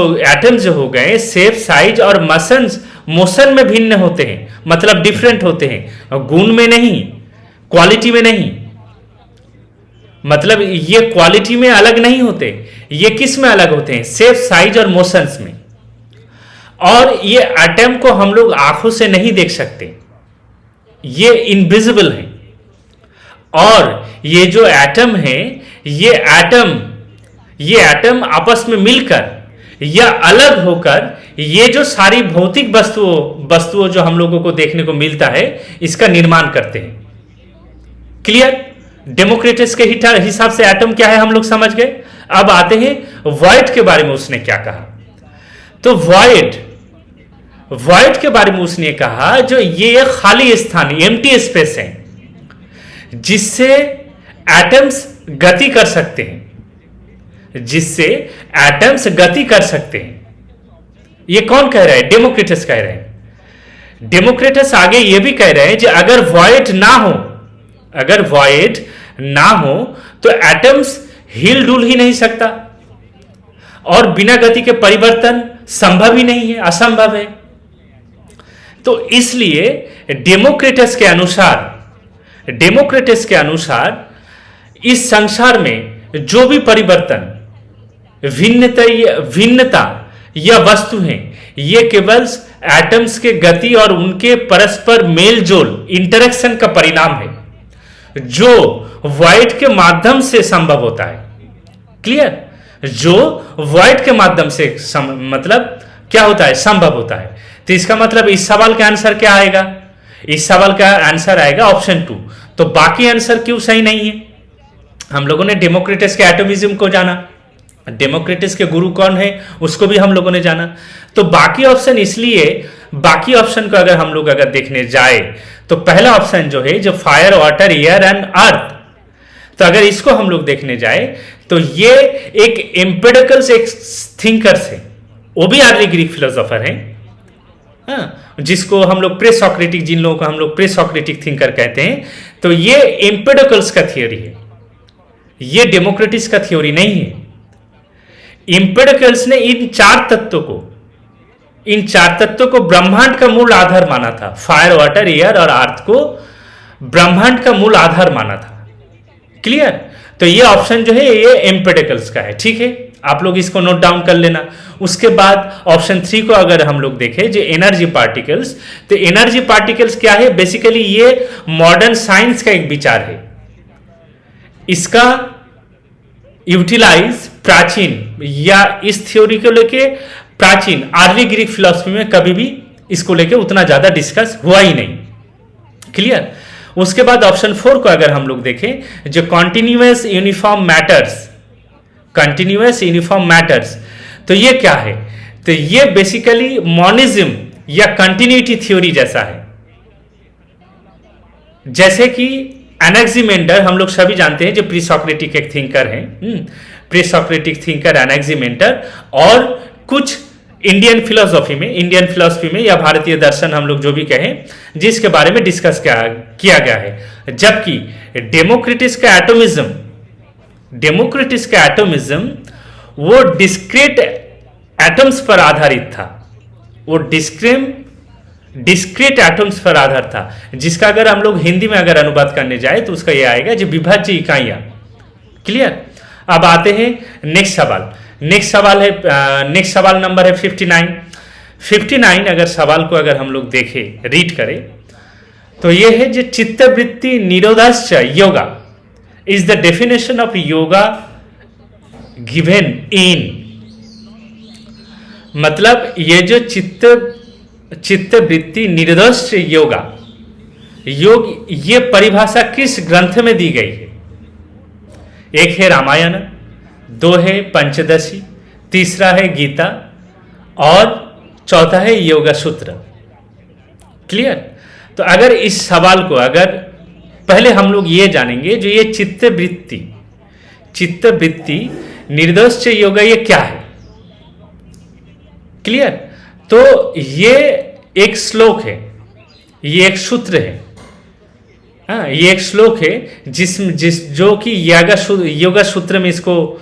जो हो गए शेप, साइज और मोशन में भिन्न होते हैं, मतलब डिफरेंट होते हैं, गुण में नहीं, क्वालिटी में नहीं। मतलब ये क्वालिटी में अलग नहीं होते, ये किस में अलग होते हैं, शेप, साइज और मोशंस में। और ये एटम को हम लोग आंखों से नहीं देख सकते, ये इनविजिबल है। और ये जो एटम है, ये एटम आपस में मिलकर या अलग होकर ये जो सारी भौतिक वस्तुओं जो हम लोगों को देखने को मिलता है, इसका निर्माण करते हैं। क्लियर? डेमोक्रिटस के हिसाब से एटम क्या है हम लोग समझ गए। अब आते हैं वॉइड के बारे में उसने क्या कहा। तो वॉइड के बारे में उसने कहा जो ये एक खाली स्थान, एम्प्टी स्पेस है, जिससे एटम्स गति कर सकते हैं, ये कौन कह रहा है, डेमोक्रिटस कह रहे हैं। डेमोक्रिटस आगे ये भी कह रहे हैं कि अगर वॉइड ना हो तो एटम्स हिल डुल ही नहीं सकता, और बिना गति के परिवर्तन संभव ही नहीं है, असंभव है। तो इसलिए डेमोक्रिटस के अनुसार इस संसार में जो भी परिवर्तन, भिन्नता या वस्तु हैं, ये केवल एटम्स के गति और उनके परस्पर मेलजोल, इंटरेक्शन का परिणाम है, जो वॉइड के माध्यम से संभव होता है। क्लियर? जो वर्ड के माध्यम से मतलब क्या होता है, संभव होता है। तो इसका मतलब इस सवाल का आंसर क्या आएगा, इस सवाल का आंसर आएगा ऑप्शन 2। तो बाकी आंसर क्यों सही नहीं है? हम लोगों ने डेमोक्रिटस के एटोमिज्म को जाना, डेमोक्रिटस के गुरु कौन है उसको भी हम लोगों ने जाना। तो बाकी ऑप्शन, इसलिए बाकी ऑप्शन को अगर हम लोग अगर देखने जाए तो पहला ऑप्शन जो है, जो fire water air and earth, तो अगर इसको हम लोग देखने जाए तो ये एक एम्पेडिकल्स एक थिंकर्स है, वो भी अर्ली ग्रीक फिलोसोफर हैं, जिसको हम लोग प्रे सॉक्रेटिक, जिन लोगों को हम लोग प्रे सॉक्रेटिक थिंकर कहते हैं, तो ये एम्पेडिकल्स का थियोरी है, ये डेमोक्रेटिस का थ्योरी नहीं है। एम्पेडिकल्स ने इन चार तत्वों को ब्रह्मांड का मूल आधार माना था। फायर वाटर एयर और अर्थ को ब्रह्मांड का मूल आधार माना था। क्लियर? तो ये ऑप्शन जो है ये एम्पेडिकल्स का है। ठीक है, आप लोग इसको नोट डाउन कर लेना। उसके बाद ऑप्शन 3 को अगर हम लोग देखें, जो एनर्जी पार्टिकल्स, तो एनर्जी पार्टिकल्स क्या है? बेसिकली ये मॉडर्न साइंस का एक विचार है। इसका यूटिलाइज प्राचीन, या इस थ्योरी को लेके प्राचीन अर्ली ग्रीक फिलोसफी में कभी भी इसको लेके उतना ज्यादा डिस्कस हुआ ही नहीं। क्लियर? उसके बाद ऑप्शन 4 को अगर हम लोग देखें, जो continuous uniform matters, continuous uniform matters, तो ये क्या है? तो ये बेसिकली मॉनिज्म या कंटिन्यूटी थ्योरी जैसा है। जैसे कि एनेक्सिमेंडर, हम लोग सभी जानते हैं, जो प्री सॉक्रेटिक एक थिंकर हैं, प्री सॉक्रेटिक थिंकर एनेक्सिमेंडर, और कुछ इंडियन फिलोसफी में या भारतीय दर्शन हम लोग जो भी कहें, जिसके बारे में डिस्कस किया गया है। जबकि डेमोक्रिटस का एटोमिज्म वो डिस्क्रीट एटम्स पर आधारित था, वो डिस्क्रीट एटम्स पर आधार था, जिसका अगर हम लोग हिंदी में अगर अनुवाद करने जाए तो उसका ये आएगा जो विभाज्य इकाइयां। क्लियर? अब आते हैं नेक्स्ट सवाल। नेक्स्ट सवाल नंबर है 59। अगर सवाल को अगर हम लोग देखें, रीड करें, तो ये है जो चित्तवृत्ति निरोधश्च yoga is the definition of yoga given in, मतलब ये जो चित्तवृत्ति निरोधश्च योगा, ये परिभाषा किस ग्रंथ में दी गई है? एक है रामायण, 2 है पंचदशी, तीसरा है गीता, और चौथा है योगा सूत्र। क्लियर? तो अगर इस सवाल को अगर पहले हम लोग ये जानेंगे, जो ये चित्तवृत्ति निर्दोष योगा ये क्या है? क्लियर? तो ये एक श्लोक है, ये एक सूत्र है, ये एक श्लोक है जो कि योगा सूत्र में इसको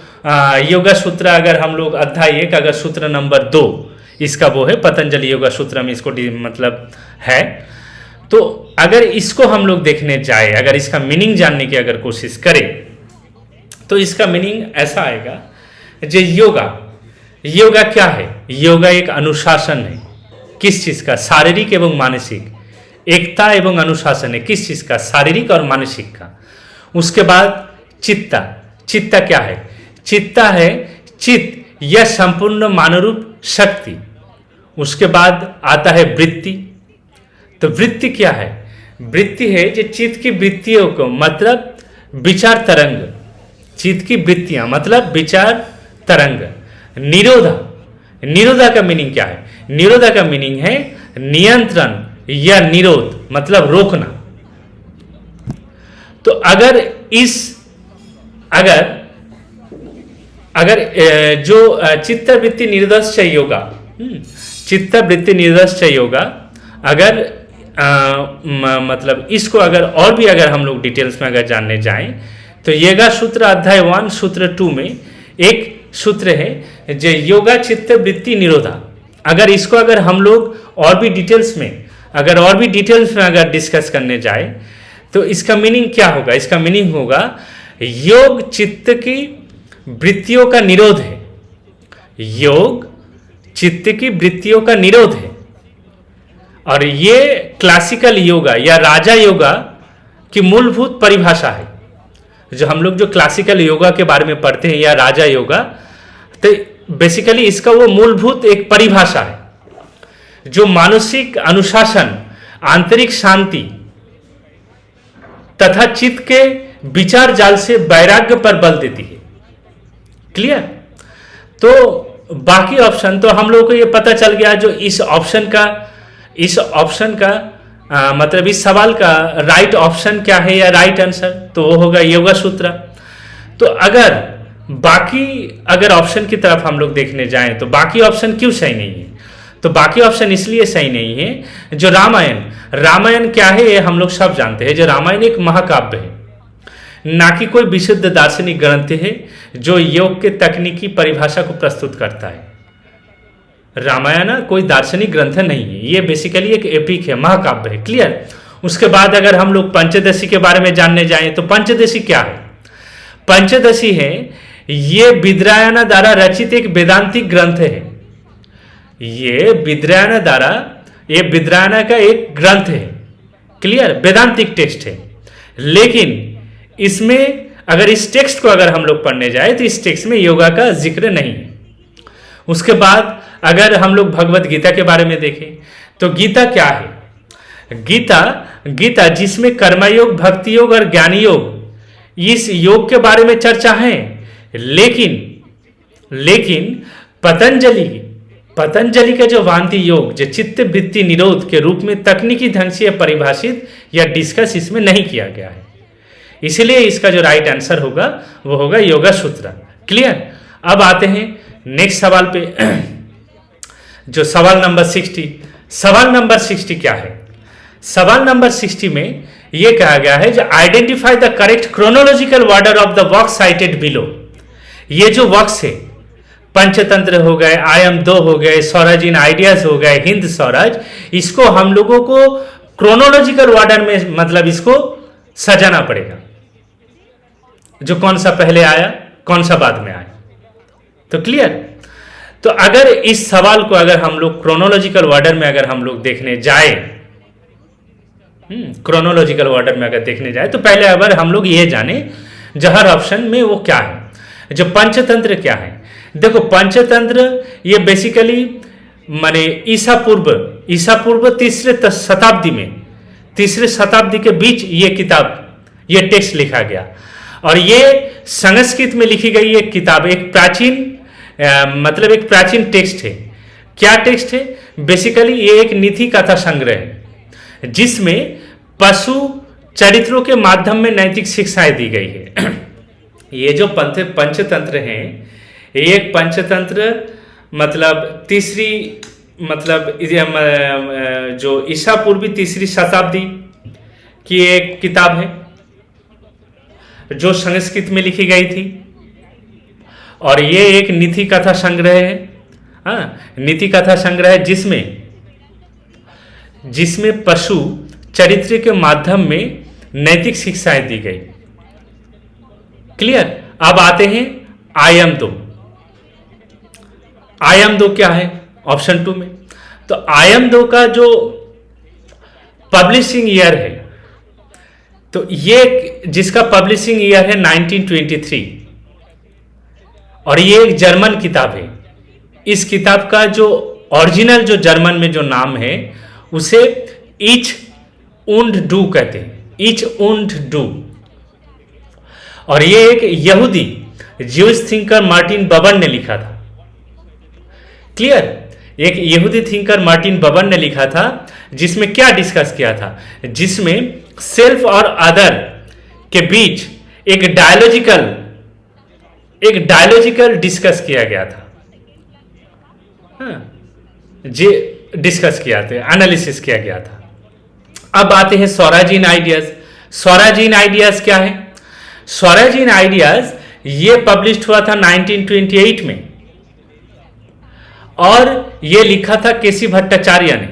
योगा सूत्र अगर हम लोग अध्याय 1 अगर सूत्र नंबर 2 इसका वो है, पतंजलि योगा सूत्र में इसको मतलब है। तो अगर इसको हम लोग देखने जाए, अगर इसका मीनिंग जानने की अगर कोशिश करें, तो इसका मीनिंग ऐसा आएगा, जो योगा क्या है? योगा एक अनुशासन है। किस चीज का? शारीरिक एवं मानसिक एकता एवं अनुशासन है। किस चीज का? शारीरिक और मानसिक का। उसके बाद चित्ता क्या है? चित्ता है चित्त या संपूर्ण मानरूप शक्ति। उसके बाद आता है वृत्ति। तो वृत्ति क्या है? वृत्ति है जो चित्त की वृत्तियों को, मतलब विचार तरंग, चित्त की वृत्तियां मतलब विचार तरंग। निरोधा का मीनिंग क्या है? निरोधा का मीनिंग है नियंत्रण या निरोध, मतलब रोकना। तो अगर जो चित्तवृत्ति निर्दोष योगा, चित्तवृत्ति निर्दोष योगा, अगर मतलब इसको अगर और भी अगर हम लोग डिटेल्स में अगर जानने जाएं, तो योगा सूत्र अध्याय 1 सूत्र 2 में एक सूत्र है जो योगा चित्तवृत्ति निरोधा। अगर इसको अगर हम लोग और भी डिटेल्स में अगर डिस्कस करने जाए, तो इसका मीनिंग क्या होगा? इसका मीनिंग होगा योग चित्त की वृत्तियों का निरोध है। योग चित्त की वृत्तियों का निरोध है। और ये क्लासिकल योगा या राजा योगा की मूलभूत परिभाषा है। जो हम लोग जो क्लासिकल योगा के बारे में पढ़ते हैं या राजा योगा, तो बेसिकली इसका वो मूलभूत एक परिभाषा है जो मानसिक अनुशासन, आंतरिक शांति तथा चित्त के विचार जाल से वैराग्य पर बल देती है। क्लियर? तो बाकी ऑप्शन तो हम लोगों को ये पता चल गया, जो इस ऑप्शन का मतलब इस सवाल का राइट ऑप्शन क्या है या राइट आंसर, तो वो होगा योगा सूत्र। तो अगर ऑप्शन की तरफ हम लोग देखने जाएं तो बाकी ऑप्शन क्यों सही नहीं है? तो बाकी ऑप्शन इसलिए सही नहीं है, जो रामायण क्या है ये हम लोग सब जानते हैं। जो रामायण एक महाकाव्य है, ना कि कोई विशुद्ध दार्शनिक ग्रंथ है जो योग के तकनीकी परिभाषा को प्रस्तुत करता है। रामायण कोई दार्शनिक ग्रंथ नहीं है, ये बेसिकली एक एपिक है, महाकाव्य है। क्लियर? उसके बाद अगर हम लोग पंचदशी के बारे में जानने जाएं तो पंचदशी क्या है? पंचदशी है ये विद्रायण द्वारा रचित एक वेदांतिक ग्रंथ है। ये विद्रायण का एक ग्रंथ है। क्लियर? वेदांतिक टेक्स्ट है, लेकिन इसमें अगर इस टेक्स्ट को अगर हम लोग पढ़ने जाए तो इस टेक्स्ट में योगा का जिक्र नहीं है। उसके बाद अगर हम लोग भगवत गीता के बारे में देखें तो गीता क्या है? गीता जिसमें कर्मयोग, भक्ति योग और ज्ञान योग, इस योग के बारे में चर्चा है, लेकिन पतंजलि का जो वांति योग, जो चित्त वृत्ति निरोध के रूप में तकनीकी ढंग से परिभाषित या डिस्कस इसमें नहीं किया गया है। इसलिए इसका जो राइट आंसर होगा वो होगा योगा सूत्र। क्लियर? अब आते हैं नेक्स्ट सवाल पे, जो सवाल नंबर 60। सवाल नंबर 60 क्या है? सवाल नंबर 60 में यह कहा गया है जो identify the correct chronological order of the work cited below. ये जो वर्क्स है, पंचतंत्र हो गए, आयम 2 हो गए, स्वराज इन आइडियाज हो गए, हिंद स्वराज, इसको हम लोगों को क्रोनोलॉजिकल ऑर्डर में मतलब इसको सजाना पड़ेगा, जो कौन सा पहले आया कौन सा बाद में आया। तो क्लियर? तो अगर इस सवाल को अगर हम लोग क्रोनोलॉजिकल ऑर्डर में अगर हम लोग देखने जाए, क्रोनोलॉजिकल ऑर्डर में अगर देखने जाए तो पहले अगर हम लोग ये जाने जहर ऑप्शन में वो क्या है, जो पंचतंत्र क्या है। देखो पंचतंत्र ये बेसिकली माने ईसा पूर्व तीसरे शताब्दी के बीच ये किताब, ये टेक्स्ट लिखा गया, और ये संस्कृत में लिखी गई एक किताब, एक प्राचीन टेक्स्ट है। क्या टेक्स्ट है? बेसिकली ये एक नीति कथा संग्रह है जिसमें पशु चरित्रों के माध्यम में नैतिक शिक्षाएं दी गई है। ये जो पंचतंत्र हैं, एक पंचतंत्र मतलब जो ईसा पूर्वी तीसरी शताब्दी की एक किताब है जो संस्कृत में लिखी गई थी, और ये एक नीति कथा संग्रह है। नीति कथा संग्रह जिसमें पशु चरित्र के माध्यम में नैतिक शिक्षाएं दी गई। क्लियर? अब आते हैं आयम 2। आयम 2 क्या है ऑप्शन 2 में? तो आयम 2 का जो पब्लिशिंग ईयर है, तो ये जिसका पब्लिशिंग ईयर है 1923, और ये एक जर्मन किताब है। इस किताब का जो ओरिजिनल जो जर्मन में जो नाम है उसे इच उंड डू कहते हैं, इच उंड डू। और ये एक यहूदी ज्यूइश थिंकर मार्टिन बबन ने लिखा था। क्लियर? एक यहूदी थिंकर मार्टिन बबन ने लिखा था, जिसमें क्या डिस्कस किया था? जिसमें सेल्फ और अदर के बीच एक डायलॉजिकल डिस्कस किया गया था। डिस्कस किया था, एनालिसिस किया गया था। अब आते हैं स्वराज इन आइडियाज। स्वराज इन आइडियाज क्या है? स्वराज इन आइडियाज ये पब्लिश हुआ था 1928 में, और ये लिखा था केसी भट्टाचार्य ने।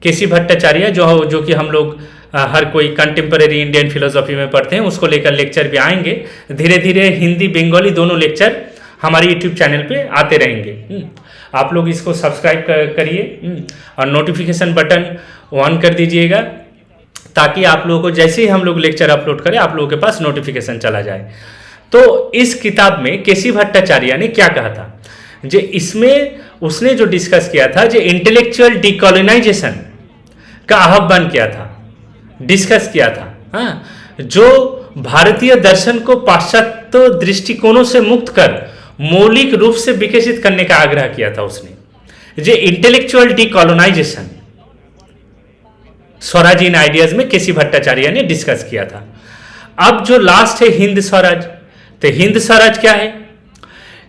केसी भट्टाचार्य जो कि हम लोग हर कोई कंटेम्परेरी इंडियन फिलोसॉफी में पढ़ते हैं, उसको लेकर लेक्चर भी आएंगे। धीरे धीरे हिंदी बंगाली दोनों लेक्चर हमारे यूट्यूब चैनल पे आते रहेंगे। आप लोग इसको सब्सक्राइब करिए और नोटिफिकेशन बटन ऑन कर दीजिएगा, ताकि आप लोगों को जैसे ही हम लोग लेक्चर अपलोड करें आप लोगों के पास नोटिफिकेशन चला जाए। तो इस किताब में केसी भट्टाचार्य ने क्या कहा था, जो इसमें उसने जो डिस्कस किया था, जो इंटेलेक्चुअल डिकोलोनाइजेशन का आह्वान किया था, डिस्कस किया था, हाँ, जो भारतीय दर्शन को पाश्चात्य दृष्टिकोणों से मुक्त कर मौलिक रूप से विकसित करने का आग्रह किया था उसने। जो इंटेलेक्चुअल डिकोलोनाइजेशन स्वराज इन आइडियाज में केसी भट्टाचार्य ने डिस्कस किया था। अब जो लास्ट है हिंद स्वराज, तो हिंद स्वराज क्या है?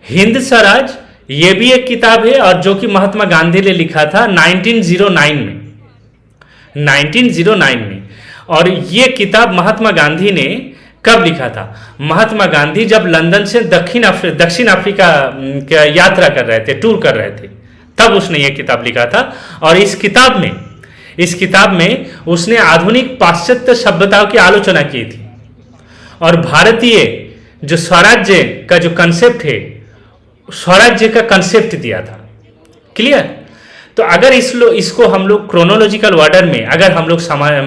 हिंद स्वराज ये भी एक किताब है और जो कि महात्मा गांधी ने लिखा था 1909 में। और ये किताब महात्मा गांधी ने कब लिखा था? महात्मा गांधी जब लंदन से दक्षिण अफ्रीका यात्रा कर रहे थे, टूर कर रहे थे, तब उसने ये किताब लिखा था। और इस किताब में उसने आधुनिक पाश्चात्य सभ्यताओं की आलोचना की थी और भारतीय जो स्वराज्य का जो कंसेप्ट है, स्वराज्य का कंसेप्ट दिया था। क्लियर? तो अगर इसको हम लोग क्रोनोलॉजिकल ऑर्डर में, अगर हम लोग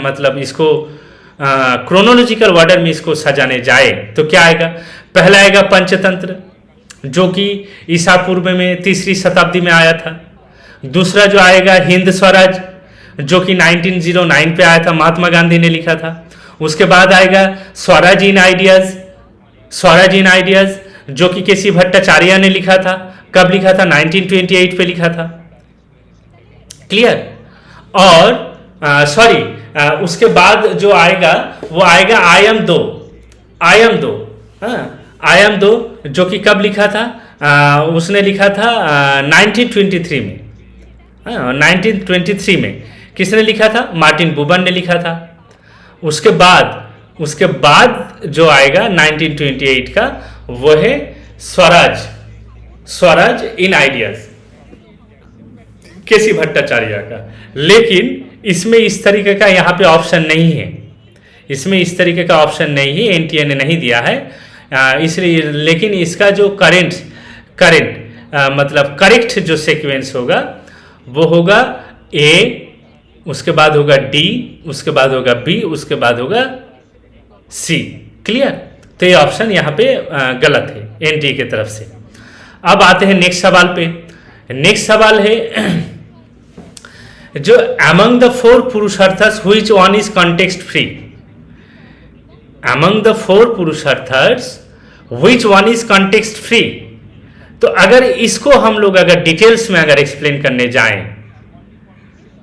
मतलब इसको क्रोनोलॉजिकल ऑर्डर में इसको सजाने जाए तो क्या आएगा? पहला आएगा पंचतंत्र, जो कि ईसा पूर्व में 3री शताब्दी में आया था। दूसरा जो आएगा हिंद स्वराज, जो कि 1909 पे आया था, महात्मा गांधी ने लिखा था। उसके बाद आएगा स्वराज इन आइडियाज, जो कि केसी भट्टाचार्य ने लिखा था। कब लिखा था? 1928 पे लिखा था। क्लियर? और उसके बाद जो आएगा वो आएगा आई एम दो, जो कि कब लिखा था? उसने लिखा था 1923 में। 1923 में किसने लिखा था? मार्टिन बुबर ने लिखा था। उसके बाद जो आएगा 1928 का, वो है स्वराज इन आइडियाज, केसी भट्टाचार्य का। लेकिन इसमें इस तरीके का यहाँ पे ऑप्शन नहीं है, एनटीए ने नहीं दिया है, इसलिए। लेकिन इसका जो करेक्ट जो सीक्वेंस होगा वो होगा ए, उसके बाद होगा डी, उसके बाद होगा बी, उसके बाद होगा सी। क्लियर? तो ये ऑप्शन यहाँ पे गलत है एनटीए की तरफ से। अब आते हैं नेक्स्ट सवाल पे। नेक्स्ट सवाल है जो among the 4 पुरुषार्थस which one is context free? among the 4 पुरुषार्थस which one is context free? तो अगर इसको हम लोग अगर डिटेल्स में अगर एक्सप्लेन करने जाएं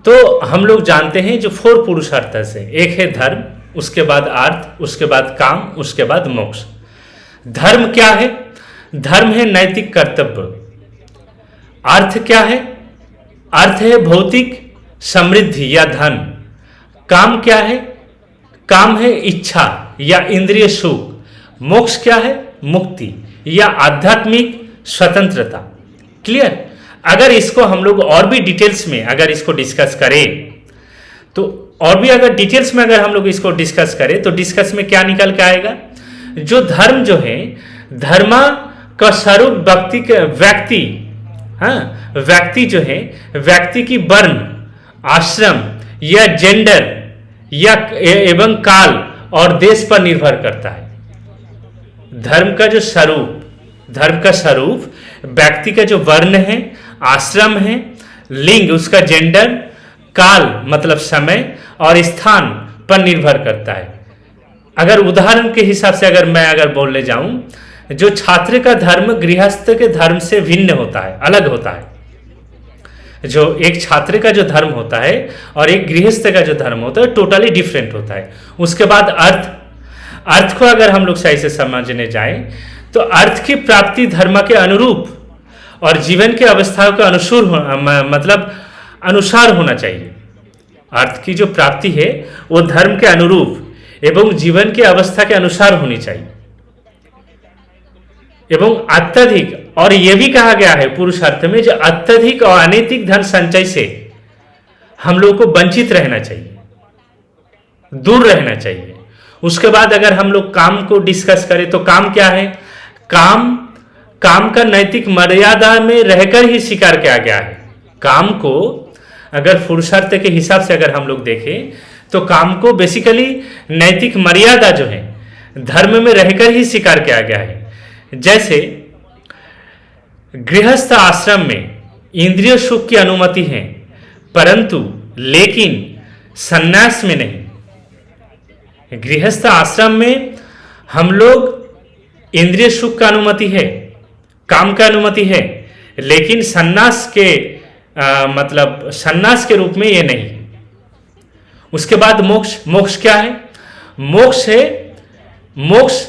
तो हम लोग जानते हैं जो 4 पुरुषार्थस है, एक है धर्म, उसके बाद अर्थ, उसके बाद काम, उसके बाद मोक्ष। धर्म क्या है? धर्म है नैतिक कर्तव्य। अर्थ क्या है? अर्थ है भौतिक समृद्धि या धन। काम क्या है? काम है इच्छा या इंद्रिय सुख। मोक्ष क्या है? मुक्ति या आध्यात्मिक स्वतंत्रता। क्लियर? अगर इसको हम लोग और भी डिटेल्स में अगर इसको डिस्कस करें तो और भी अगर डिटेल्स में अगर हम लोग इसको डिस्कस करें तो डिस्कस में क्या निकल के आएगा? जो धर्म जो है, धर्मा का स्वरूप व्यक्ति जो है, व्यक्ति की वर्ण, आश्रम या जेंडर या एवं काल और देश पर निर्भर करता है। धर्म का स्वरूप व्यक्ति का जो वर्ण है, आश्रम है, लिंग उसका जेंडर, काल मतलब समय और स्थान पर निर्भर करता है। अगर उदाहरण के हिसाब से मैं बोलने जाऊं, जो छात्र का धर्म गृहस्थ के धर्म से भिन्न होता है, अलग होता है। जो एक छात्र का जो धर्म होता है और एक गृहस्थ का जो धर्म होता है टोटली डिफरेंट होता है। उसके बाद अर्थ को अगर हम लोग सही से समझने जाएं तो अर्थ की प्राप्ति धर्म के अनुरूप और जीवन के अवस्थाओं के अनुसार होना चाहिए। अर्थ की जो प्राप्ति है वो धर्म के अनुरूप एवं जीवन की अवस्था के अनुसार होनी चाहिए एवं अत्यधिक, और यह भी कहा गया है पुरुषार्थ में, जो अत्यधिक और अनैतिक धन संचय से हम लोग को वंचित रहना चाहिए, दूर रहना चाहिए। उसके बाद अगर हम लोग काम को डिस्कस करें तो काम क्या है? काम का नैतिक मर्यादा में रहकर ही स्वीकार किया गया है। काम को अगर पुरुषार्थ के हिसाब से अगर हम लोग देखें तो काम को बेसिकली नैतिक मर्यादा जो है धर्म में रहकर ही स्वीकार किया गया है। जैसे गृहस्थ आश्रम में इंद्रिय सुख की अनुमति है, परंतु लेकिन सन्यास में नहीं। गृहस्थ आश्रम में हम लोग इंद्रिय सुख का अनुमति है, काम का अनुमति है, लेकिन सन्यास के मतलब सन्यास के रूप में ये नहीं। उसके बाद मोक्ष। मोक्ष क्या है? मोक्ष है, मोक्ष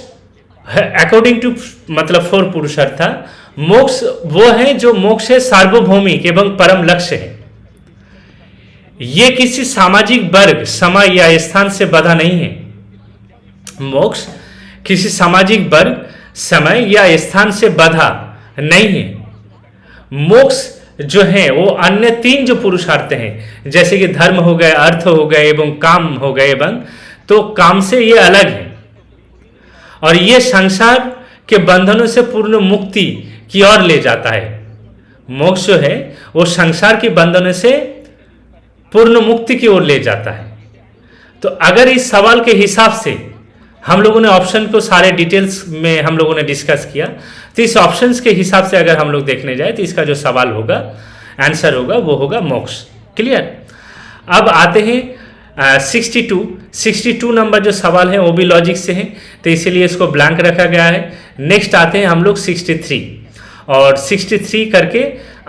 अकॉर्डिंग टू मतलब फॉर पुरुषार्थ, मोक्ष वो है जो मोक्ष है सार्वभौमिक एवं परम लक्ष्य है। ये किसी सामाजिक वर्ग, समय या स्थान से बंधा नहीं है। मोक्ष किसी सामाजिक वर्ग, समय या स्थान से बंधा नहीं है। मोक्ष जो है वो अन्य तीन जो पुरुषार्थ हैं, जैसे कि धर्म हो गए, अर्थ हो गए एवं काम हो गए एवं, तो काम से ये अलग है और ये संसार के बंधनों से पूर्ण मुक्ति की ओर ले जाता है। मोक्ष जो है वो संसार के बंधनों से पूर्ण मुक्ति की ओर ले जाता है। तो अगर इस सवाल के हिसाब से हम लोगों ने ऑप्शन को सारे डिटेल्स में हम लोगों ने डिस्कस किया, तो इस ऑप्शंस के हिसाब से अगर हम लोग देखने जाए तो इसका जो सवाल होगा, आंसर होगा, वो होगा मोक्ष। क्लियर? अब आते हैं 62 नंबर जो सवाल है वो भी लॉजिक से है, तो इसीलिए इसको ब्लैंक रखा गया है। नेक्स्ट आते हैं हम लोग 63, और 63 करके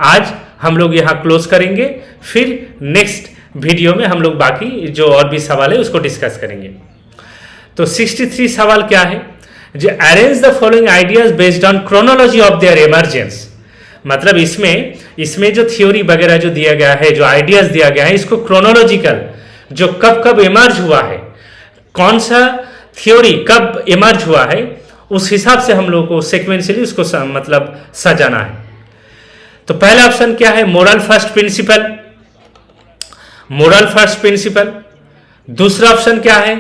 आज हम लोग यहाँ क्लोज करेंगे। फिर नेक्स्ट वीडियो में हम लोग बाकी जो और भी सवाल है उसको डिस्कस करेंगे। तो 63 सवाल क्या है? जो arrange the following ideas based on chronology of their emergence. मतलब इसमें जो थ्योरी वगैरह जो दिया गया है, जो आइडियाज दिया गया है, इसको क्रोनोलॉजिकल जो कब कब इमर्ज हुआ है, कौन सा थ्योरी कब इमर्ज हुआ है, उस हिसाब से हम लोग को सिक्वेंशियली उसको मतलब सजाना है। तो पहला ऑप्शन क्या है? Moral first principle. Moral first principle. दूसरा ऑप्शन क्या है?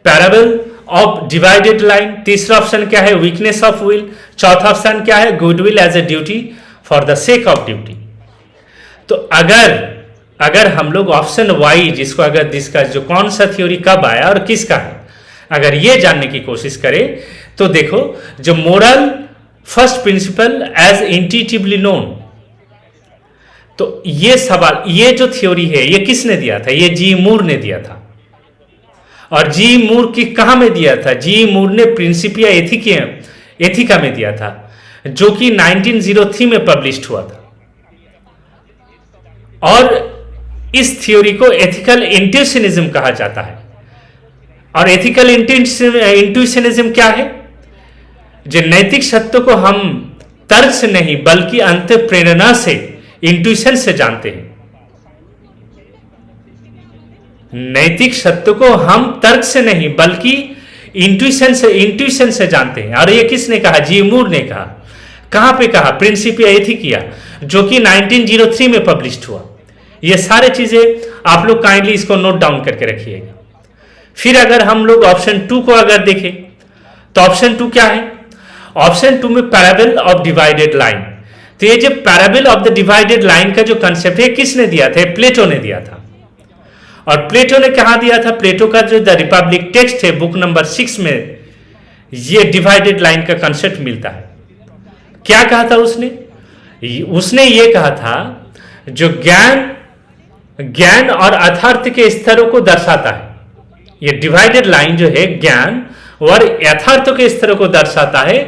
Parable of divided line. तीसरा ऑप्शन क्या है? Weakness of will. चौथा ऑप्शन क्या है? Goodwill as a duty for the sake of duty. तो अगर हम लोग ऑप्शन वाइज इसको अगर डिस्कस, जो कौन सा थ्योरी कब आया और किसका है, अगर ये जानने की कोशिश करें तो देखो, जो moral first principle as intuitively known, तो ये सवाल, ये जो थ्योरी है ये किसने दिया था? ये जी मूर ने दिया था। और जी मूर की कहां में दिया था? जी मूर ने प्रिंसिपिया एथिका में दिया था, जो कि 1903 में पब्लिश्ड हुआ था। और इस थ्योरी को एथिकल इंट्यूशनिज्म कहा जाता है। और एथिकल इंट्यूशनिज्म क्या है? जो नैतिक सत्य को हम तर्क से नहीं बल्कि अंत प्रेरणा से, इंट्यूशन से जानते हैं। नैतिक सत्य को हम तर्क से नहीं बल्कि इंट्यूशन से जानते हैं। और ये किसने कहा? जी मूर ने कहा। कहां पे कहा? प्रिंसिपिया एथिकिया, जो कि 1903 में पब्लिश्ड हुआ। ये सारे चीजें आप लोग काइंडली इसको नोट डाउन करके रखिएगा। फिर अगर हम लोग ऑप्शन 2 को अगर देखें तो ऑप्शन 2 क्या है? ऑप्शन 2 में पैराबल ऑफ डिवाइडेड लाइन। तो ये जो parable of the divided line का जो कंसेप्ट है किसने दिया था? प्लेटो ने दिया था। और प्लेटो ने कहा दिया था? प्लेटो का जो द रिपब्लिक टेक्स्ट है बुक नंबर 6 में ये डिवाइडेड लाइन का कंसेप्ट मिलता है। क्या कहा था उसने ये कहा था, जो ज्ञान और अथार्थ के स्तरों को दर्शाता है। ये डिवाइडेड लाइन जो है ज्ञान और यथार्थ के स्तरों को दर्शाता है,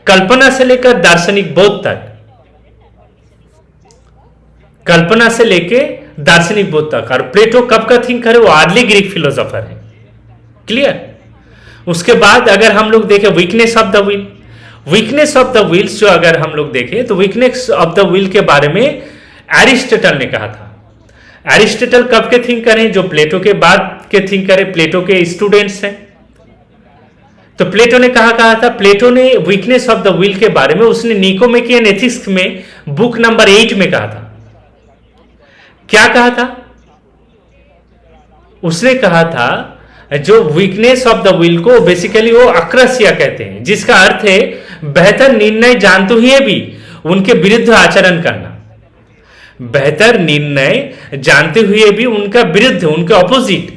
कल्पना से लेकर दार्शनिक बोध तक। कल्पना से लेकर दार्शनिक बोध तक। और प्लेटो कब का थिंकर है? वो अर्ली ग्रीक फिलोसोफर है। क्लियर? उसके बाद अगर हम लोग देखें weakness of the will, weakness of the wills जो अगर हम लोग देखें तो वीकनेस ऑफ द विल के बारे में एरिस्टोटल ने कहा था। एरिस्टोटल कब के थिंकर हैं? जो प्लेटो के बाद के थिंकर है, प्लेटो के स्टूडेंट्स हैं। तो प्लेटो ने कहा था, प्लेटो ने वीकनेस ऑफ द विल के बारे में उसने निकोमेकियन एथिक्स में बुक नंबर 8 में कहा था। क्या कहा था? उसने कहा था जो वीकनेस ऑफ द विल को बेसिकली वो अक्रसिया कहते हैं, जिसका अर्थ है बेहतर निर्णय जानते हुए भी उनके विरुद्ध आचरण करना। बेहतर निर्णय जानते हुए भी उनका विरुद्ध, उनके ऑपोजिट,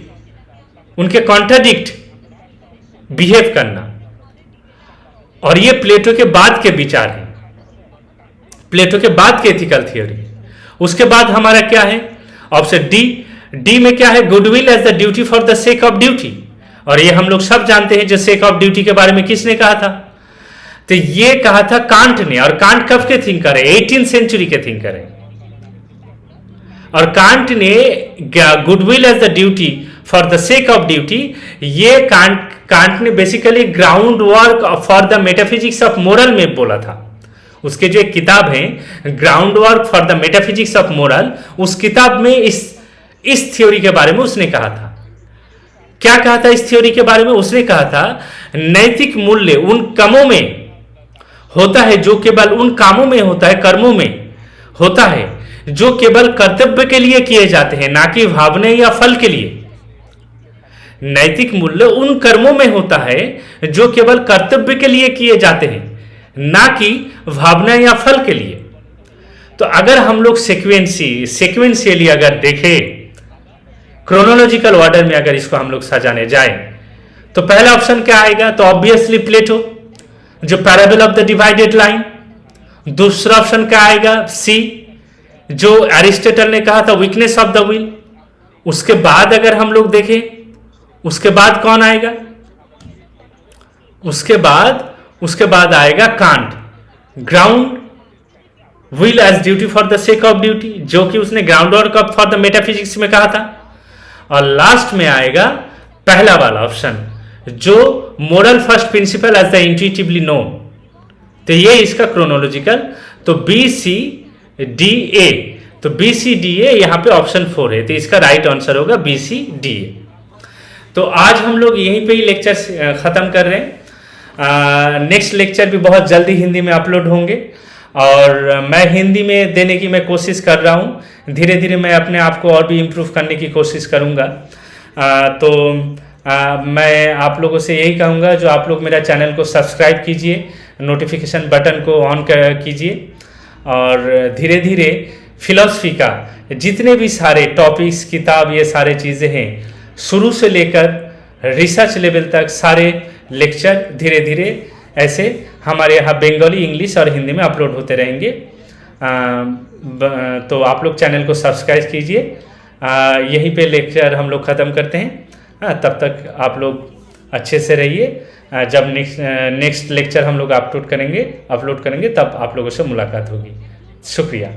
उनके कॉन्ट्राडिक्ट बिहेव करना। और ये प्लेटो के बाद के विचार हैं, प्लेटो के बाद के एथिकल थियोरी। उसके बाद हमारा क्या है, ऑप्शन डी। डी में क्या है, goodwill as the duty for the sake of duty. और ये हम लोग सब जानते हैं जो सेक ऑफ ड्यूटी के बारे में किसने कहा था, तो ये कहा था कांट ने। और कांट कब के थिंकर है, 18th सेंचुरी के थिंकर है। और कांट ने goodwill as the duty for the sake of duty, ये कांट ने basically ground work for the metaphysics of moral में बोला था। उसके जो एक किताब है ground work for the metaphysics of moral, उस किताब में इस थ्योरी के बारे में उसने कहा था। क्या कहा था इस थ्योरी के बारे में, उसने कहा था नैतिक मूल्य उन कामों में होता है जो केवल उन कामों में होता है, कर्मों में होता है जो केवल कर्तव्य के लिए किए जाते हैं, ना कि भावना या फल के लिए। नैतिक मूल्य उन कर्मों में होता है जो केवल कर्तव्य के लिए किए जाते हैं, ना कि भावना या फल के लिए। तो अगर हम लोग सिक्वेंशियली अगर देखें, क्रोनोलॉजिकल ऑर्डर में अगर इसको हम लोग सजाने जाए, तो पहला ऑप्शन क्या आएगा, तो ऑब्वियसली प्लेटो, जो parable of the divided line. दूसरा ऑप्शन क्या आएगा, सी, जो एरिस्टोटल ने कहा था वीकनेस ऑफ द विल। उसके बाद अगर हम लोग देखें, उसके बाद कौन आएगा, उसके बाद आएगा Kant, ground will as duty for the sake of duty, जो कि उसने ground work for the metaphysics में कहा था। और लास्ट में आएगा पहला वाला ऑप्शन, जो moral first principle as the intuitively known. तो ये इसका क्रोनोलॉजिकल, तो बी सी डी ए, तो बी सी डी ए यहाँ पे ऑप्शन 4 है, तो इसका राइट आंसर होगा बी सी डी ए। तो आज हम लोग यहीं पे ही लेक्चर खत्म कर रहे हैं। नेक्स्ट लेक्चर भी बहुत जल्दी हिंदी में अपलोड होंगे, और मैं हिंदी में देने की मैं कोशिश कर रहा हूँ। धीरे धीरे मैं अपने आप को और भी इम्प्रूव करने की कोशिश करूँगा। मैं आप लोगों से यही कहूँगा, जो आप लोग मेरा चैनल को सब्सक्राइब कीजिए, नोटिफिकेशन बटन को ऑन कीजिए, और धीरे धीरे फिलॉसफी का जितने भी सारे टॉपिक्स, किताब, ये सारे चीज़ें हैं, शुरू से लेकर रिसर्च लेवल तक सारे लेक्चर धीरे धीरे ऐसे हमारे यहाँ बंगाली, इंग्लिश और हिंदी में अपलोड होते रहेंगे। तो आप लोग चैनल को सब्सक्राइब कीजिए। यहीं पे लेक्चर हम लोग ख़त्म करते हैं। तब तक आप लोग अच्छे से रहिए। जब नेक्स्ट लेक्चर हम लोग अपलोड करेंगे तब आप लोगों से मुलाकात होगी। शुक्रिया।